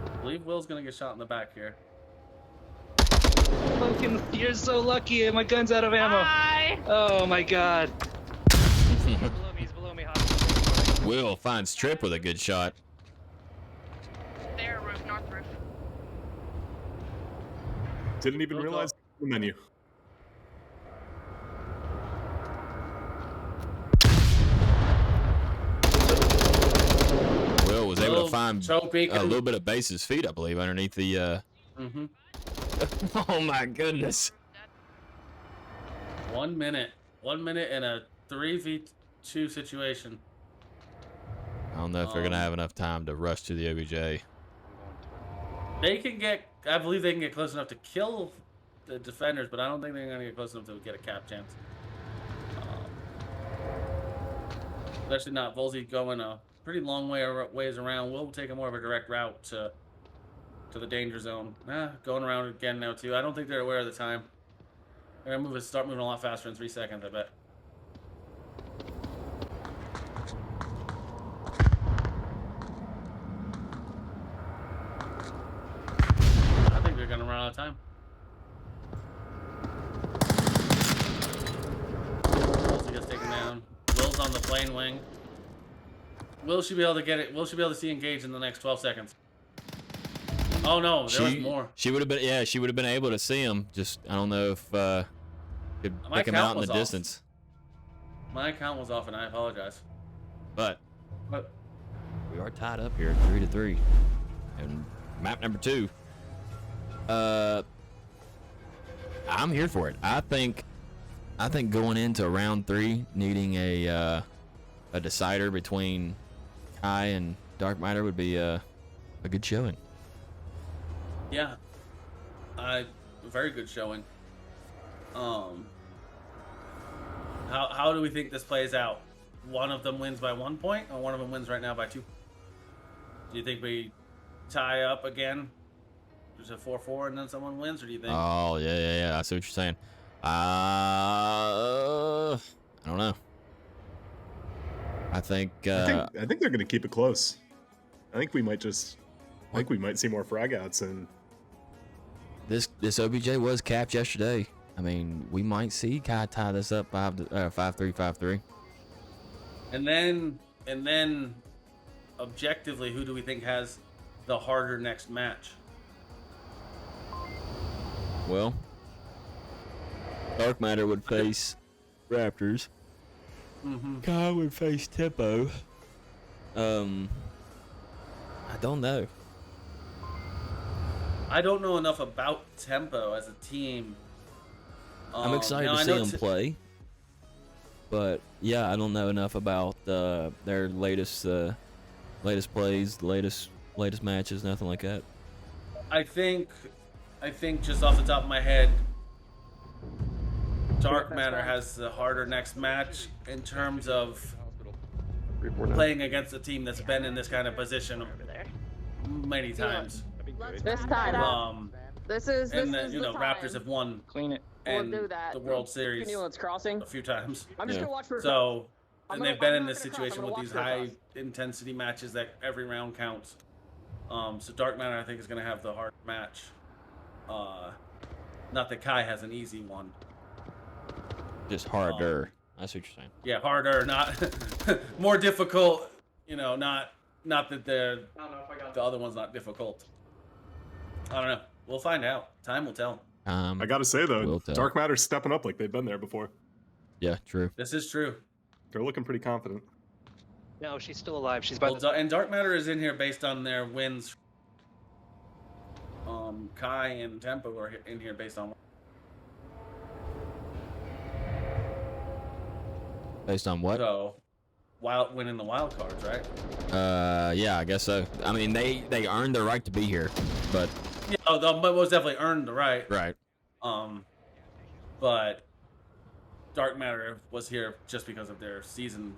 I believe Will's gonna get shot in the back here. Logan, you're so lucky. My gun's out of ammo. Hi. Oh my god. He's below me, hospital. Will finds Trip with a good shot. There, roof, north roof. Didn't even Look realize up. the menu. Will was able to find Choke a beacon. little bit of base's feet, I believe, underneath the. Mm-hmm. Oh my goodness. 1 minute. 1 minute in a 3v2 situation. I don't know if they're gonna have enough time to rush to the OBJ. They can get, I believe they can get close enough to kill the defenders, but I don't think they're going to get close enough to get a cap chance. Especially not Volzy going a pretty long ways around. We'll take a more of a direct route to the danger zone. Going around again now too. I don't think they're aware of the time. They're gonna start moving a lot faster in 3 seconds, I bet. I think they're gonna run out of time. Wilson gets taken down. Will's on the plane wing. Will should be able to get it. Will should be able to see engage in the next 12 seconds. Oh no, there was more. She would have been, yeah, she would have been able to see him. Just I don't know if could My pick him count out in was the off. distance. My account was off, and I apologize. But But we are tied up here, 3-3, and map number 2. I'm here for it. I think going into round 3, needing a decider between Kai and Dark Matter would be a good showing. yeah, very good showing. How do we think this plays out? One of them wins by 1 point, or one of them wins right now by 2? Do you think we tie up again? There's a 4-4 and then someone wins, or do you think? Oh yeah. I see what you're saying. I don't know. I think I think they're gonna keep it close. I think we might see more frag outs, and this OBJ was capped yesterday. I mean, we might see Kai tie this up 5-3. And then, objectively, who do we think has the harder next match? Well, Dark Matter would face Raptors. Mm-hmm. Kai would face Tempo. I don't know. I don't know enough about Tempo as a team. I'm excited now to I see know them play. But yeah, I don't know enough about their latest plays, latest matches, nothing like that. I think just off the top of my head, Dark Matter has the harder next match in terms of playing against a team that's been in this kind of position many times. This time. This is And the Raptors time. have won Clean it. and do that. the World Series It's crossing. a few times. I'm just Yeah. gonna watch for. So, I'm and gonna- they've been I'm in not this gonna cross, I'm situation gonna with these watch for high cross. intensity matches that every round counts. So Dark Matter, I think, is going to have the hard match. Not that Kai has an easy one. Just harder. That's what you're saying. Yeah, harder, not more difficult. Not that the other one's not difficult. I don't know. We'll find out. Time will tell. I gotta say though, Will tell. Dark Matter's stepping up like they've been there before. Yeah, true. This is true. They're looking pretty confident. No, she's still alive. She's by Well, and Dark Matter is in here based on their wins. Kai and Tempo are in here based on. Based on what? So, winning the wild cards, right? Yeah, I guess so. I mean, they earned their right to be here, but Yeah, most definitely earned the right. Right. But Dark Matter was here just because of their season,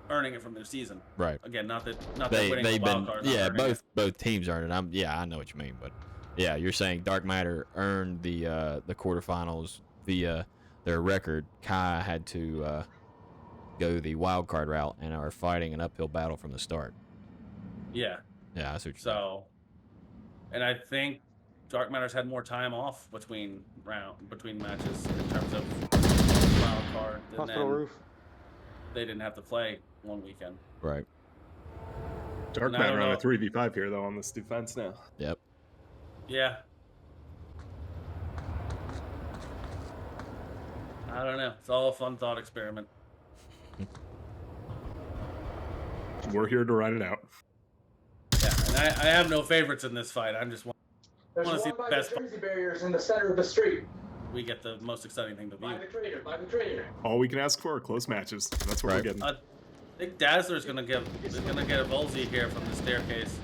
earning it from their season. Right. Again, not that They've winning the wild card. both teams earned it. Yeah, I know what you mean, but yeah, you're saying Dark Matter earned the quarterfinals via their record. Kai had to go the wild card route and are fighting an uphill battle from the start. Yeah. Yeah, I see what you're So, and I think Dark Matter's had more time off between matches in terms of wild card. And Hospital then roof. they didn't have to play one weekend. Right. Dark And I don't Matter on a know. 3v5 here though on this defense now. Yep. Yeah. I don't know. It's all a fun thought experiment. We're here to ride it out. Yeah, and I have no favorites in this fight. I'm just want There's to one see the by best. the Jersey barriers in the center of the street. We get the most exciting thing to view. By the trader, by the trader. All we can ask for are close matches. That's what we're Right. getting. I think Dazzler's gonna get a Volzy here from the staircase.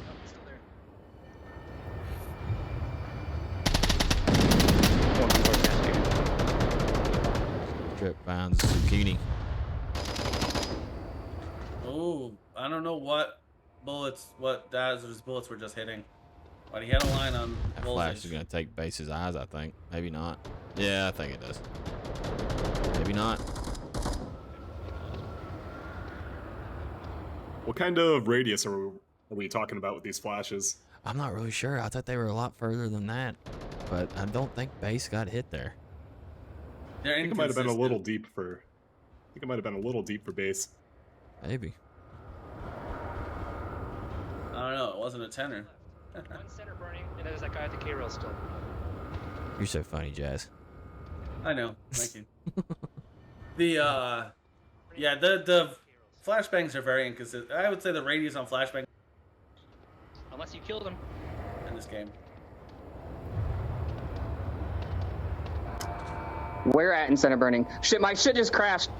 Trip finds Zucchini. Oh, I don't know what Dazzler's bullets were just hitting, but he had a line on That flash is Volzy. gonna take Base's eyes, I think. Maybe not. Yeah, I think it does. Maybe not. What kind of radius are we talking about with these flashes? I'm not really sure. I thought they were a lot further than that, but I don't think Base got hit there. They're I think it might have been a inconsistent. little deep for. I think it might have been a little deep for base. Maybe. I don't know. It wasn't a tenor. One center burning, and there's that guy at the K-rail still. You're so funny, Jazz. I know. Thank you. The flashbangs are very inconsistent. I would say the radius on flashbang Unless you killed him. in this game. Where at in center burning? Shit, my shit just crashed.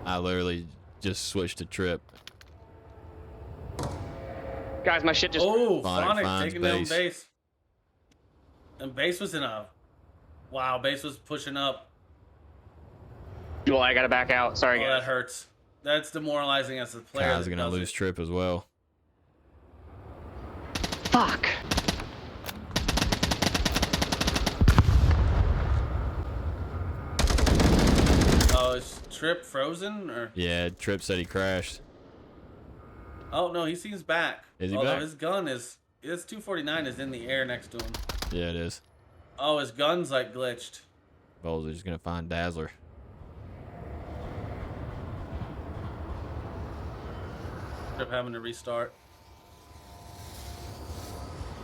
I literally just switched to Trip. Guys, my shit just. Oh, Phonic Phonic finds taking down Base. base. And base was in a. Wow, base was pushing up. Well, I gotta back out. Sorry, Oh, that guys. hurts. That's demoralizing as a player. Kai's that gonna does lose it. Trip as well. Fuck. Oh, is Trip frozen or? Yeah, Trip said he crashed. Oh no, he seems back. Is he Although back? his gun his 249 is in the air next to him. Yeah, it is. Oh, his gun's like glitched. Bowles is gonna find Dazzler. Trip having to restart.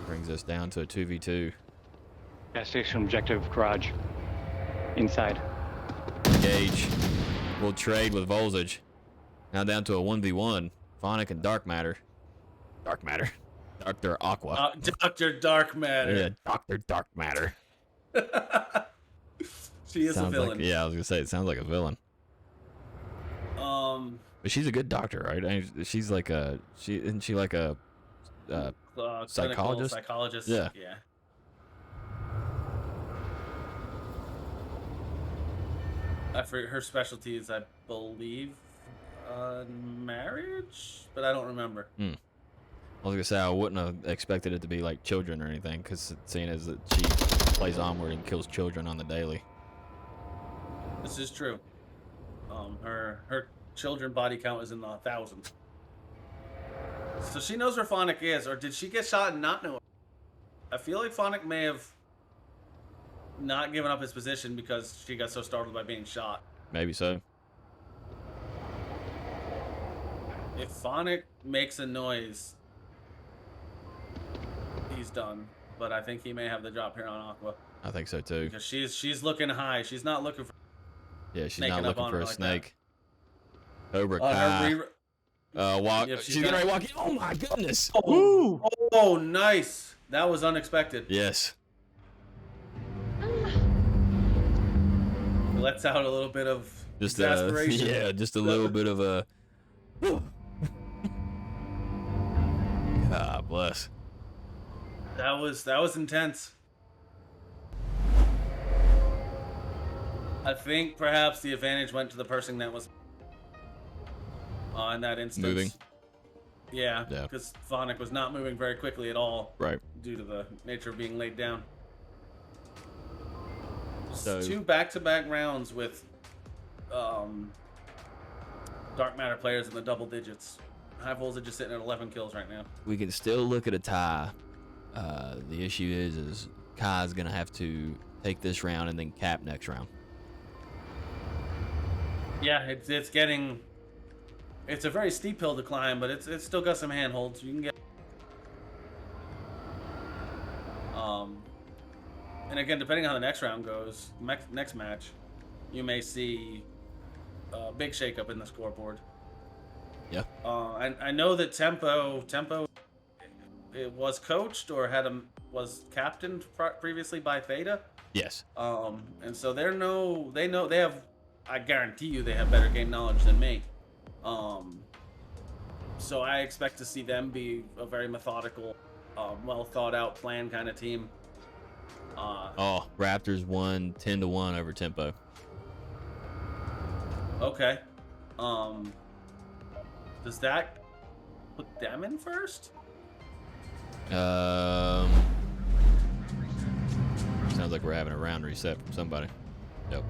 Brings us down to a 2v2. Gas station objective garage. Inside. Gage will trade with Volzage. Now down to a 1v1. Phonic and Dark Matter. Dark Matter. Dr. Aqua. Dr. Dark Matter. Yeah, Dr. Dark Matter. She is a villain. Like, yeah, I was gonna say it sounds like a villain. But she's a good doctor, right? I mean, she's like a isn't she like a Clinical psychologist? Psychologist. Yeah. Yeah. Her specialty is, I believe, marriage, but I don't remember. I was gonna say I wouldn't have expected it to be like children or anything, because seeing as that she plays Onward and kills children on the daily. This is true. Her children body count is in the thousands. So she knows where Phonic is, or did she get shot and not know it? I feel like Phonic may have not given up his position because she got so startled by being shot. Maybe so. If Phonic makes a noise, he's done. But I think he may have the drop here on Aqua I think so too. because she's looking high. She's not looking for. Yeah, she's sneaking not up looking on for her a like snake. Cobra On Kai. her Walk. Yep, she's getting ready to walk in. Oh my goodness. Oh, nice. That was unexpected. Yes. Lets out a little bit of Just exasperation. yeah, just a little bit of a. God bless. That was intense. I think perhaps the advantage went to the person that was in that instance. Moving. Yeah, Yeah. because Phonic was not moving very quickly at all. Right. Due to the nature of being laid down. So 2 back-to-back rounds with Dark Matter players in the double digits. High Voltage is sitting at 11 kills right now. we can still look at a tie. The issue is Kai's gonna have to take this round and then cap next round. Yeah, it's getting. It's a very steep hill to climb, but it's still got some handholds. You can get. And again, depending on how the next round goes, next match, you may see a big shakeup in the scoreboard. Yeah. I know that Tempo, it was coached or was captained previously by Theta. Yes. And so they have. I guarantee you, they have better game knowledge than me. So I expect to see them be a very methodical, well thought out plan kind of team. Raptors won 10-1 over Tempo. Okay. Does that put them in first? Sounds like we're having a round reset from somebody. Yep.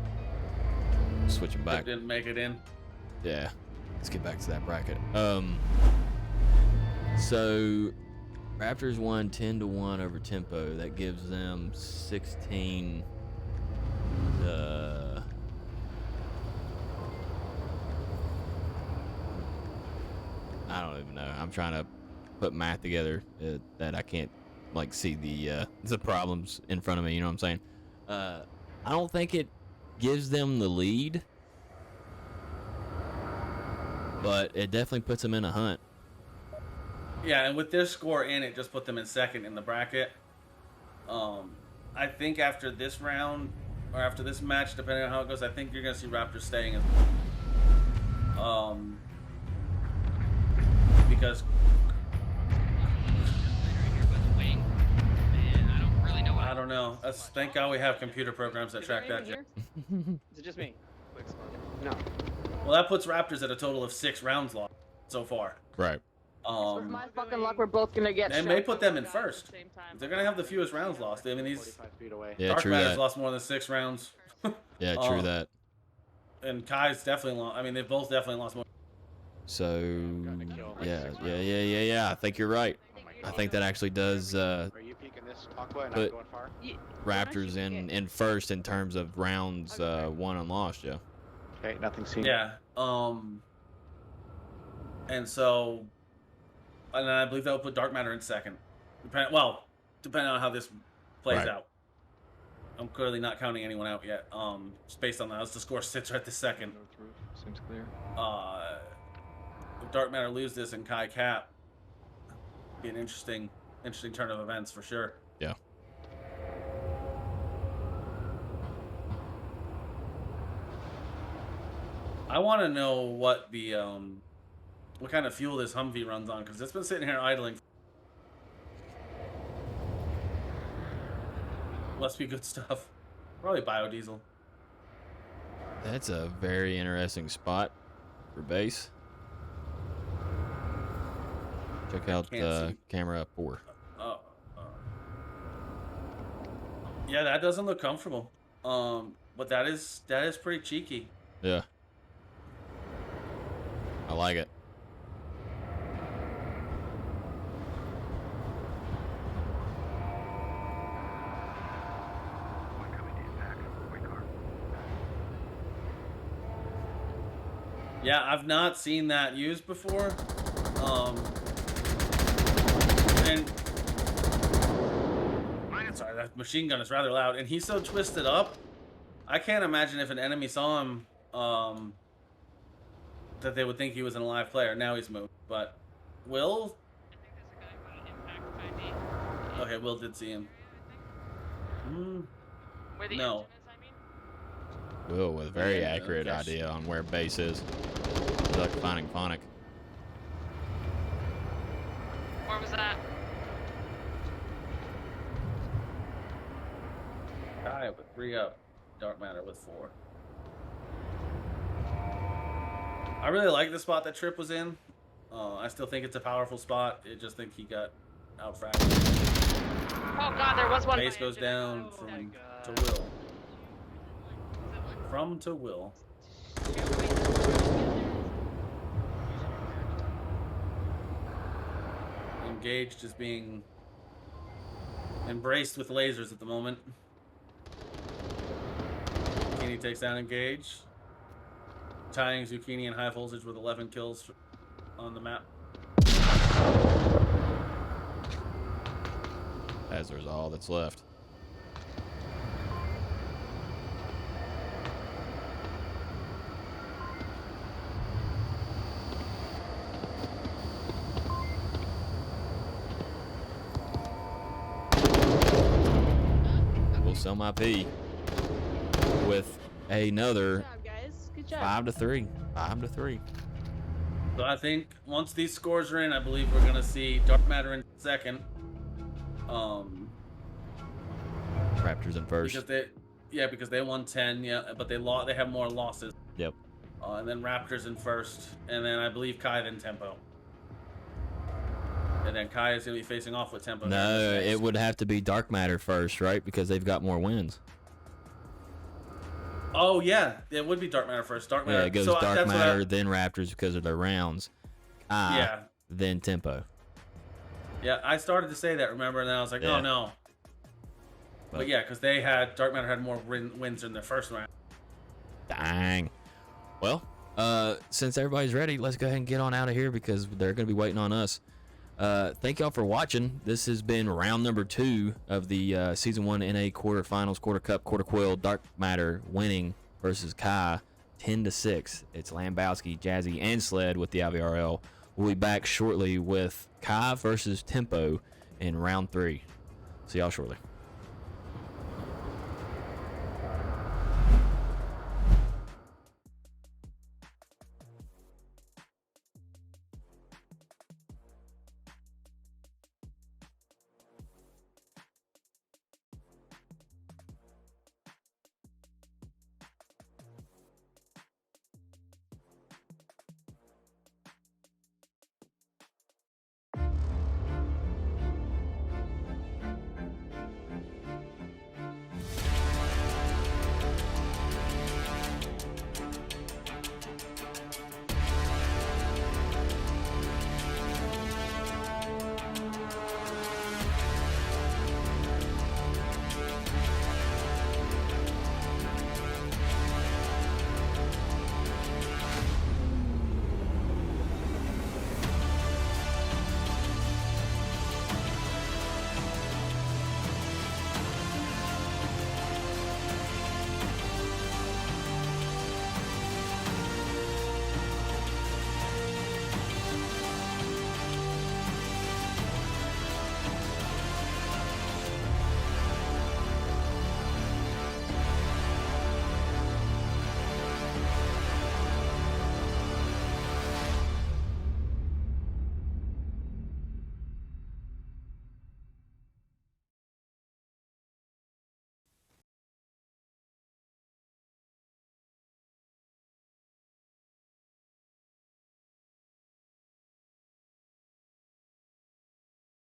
Switching back. Didn't make it in. Yeah. Let's get back to that bracket. So Raptors won 10-1 over Tempo. That gives them 16. I don't even know. I'm trying to put math together that I can't like see the problems in front of me. You know what I'm saying? I don't think it gives them the lead, but it definitely puts them in a hunt. Yeah, and with their score in, it just put them in second in the bracket. I think after this round, or after this match, depending on how it goes, I think you're going to see Raptors staying. Because... I don't know. Thank God we have computer programs that track that. Is it just me? No. Well, that puts Raptors at a total of 6 rounds lost so far. Right. With my fucking luck, we're both gonna get. They may put them in first. They're gonna have the fewest rounds lost. I mean, these 45 feet away. Yeah, Dark true Matter's that. lost more than 6 rounds. Yeah, true that. And Kai's definitely lost. I mean, they've both definitely lost more. So yeah. I think you're right. I think that actually does Are you peeking this Aqua and put not going far? Raptors in first in terms of rounds won and lost. Yeah. Okay, nothing seen. Yeah. And so, and I believe that will put Dark Matter in second. Depending on how this plays Right. out. I'm clearly not counting anyone out yet. Just based on that, as the score sits right this second. Seems clear. If Dark Matter lose this and Kai cap, be an interesting turn of events for sure. Yeah. I want to know what the what kind of fuel this Humvee runs on, because it's been sitting here idling. Must be good stuff. Probably biodiesel. That's a very interesting spot for base. Check out Can't see. camera 4. Yeah, that doesn't look comfortable. But that is pretty cheeky. Yeah. I like it. Yeah, I've not seen that used before. And sorry, that machine gun is rather loud, and he's so twisted up. I can't imagine if an enemy saw him, that they would think he was an alive player. Now he's moved, but Will. Okay, Will did see him. No. Will with a very Yeah, accurate okay. idea on where base is. Good luck finding Phonic. Where was that? Kai with 3 up. Dark Matter with 4. I really like the spot that Trip was in. I still think it's a powerful spot. I just think he got out-fractured. Oh god, there was one. Base goes down to Will. From to Will. Engaged is being embraced with lasers at the moment. Zucchini takes down Engage. Tying Zucchini in high voltage with 11 kills on the map. As there's all that's left. We'll sell my P with another. Good job, guys. Good job. 5-3. 5-3. So I think once these scores are in, I believe we're gonna see Dark Matter in second. Raptors in first. Because they won 10, but they have more losses. Yep. And then Raptors in first, and then I believe Kai then Tempo. And then Kai is gonna be facing off with Tempo. No, it would have to be Dark Matter first, right? Because they've got more wins. Oh yeah, it would be Dark Matter first. Dark Matter. Yeah, it goes Dark Matter, then Raptors because of their rounds. Then Tempo. Yeah, I started to say that, remember, and then I was like, Yeah. oh no. But yeah, because Dark Matter had more wins in their first round. Dang. Well, since everybody's ready, let's go ahead and get on out of here because they're going to be waiting on us. Thank y'all for watching. This has been round number 2 of the Season 1 NA quarterfinals, Quarter Cup, Quarter Quill, Dark Matter winning versus Kai 10-6. It's Lambowski, Jazzy, and Sled with the IVRL. We'll be back shortly with Kai versus Tempo in round 3. See y'all shortly.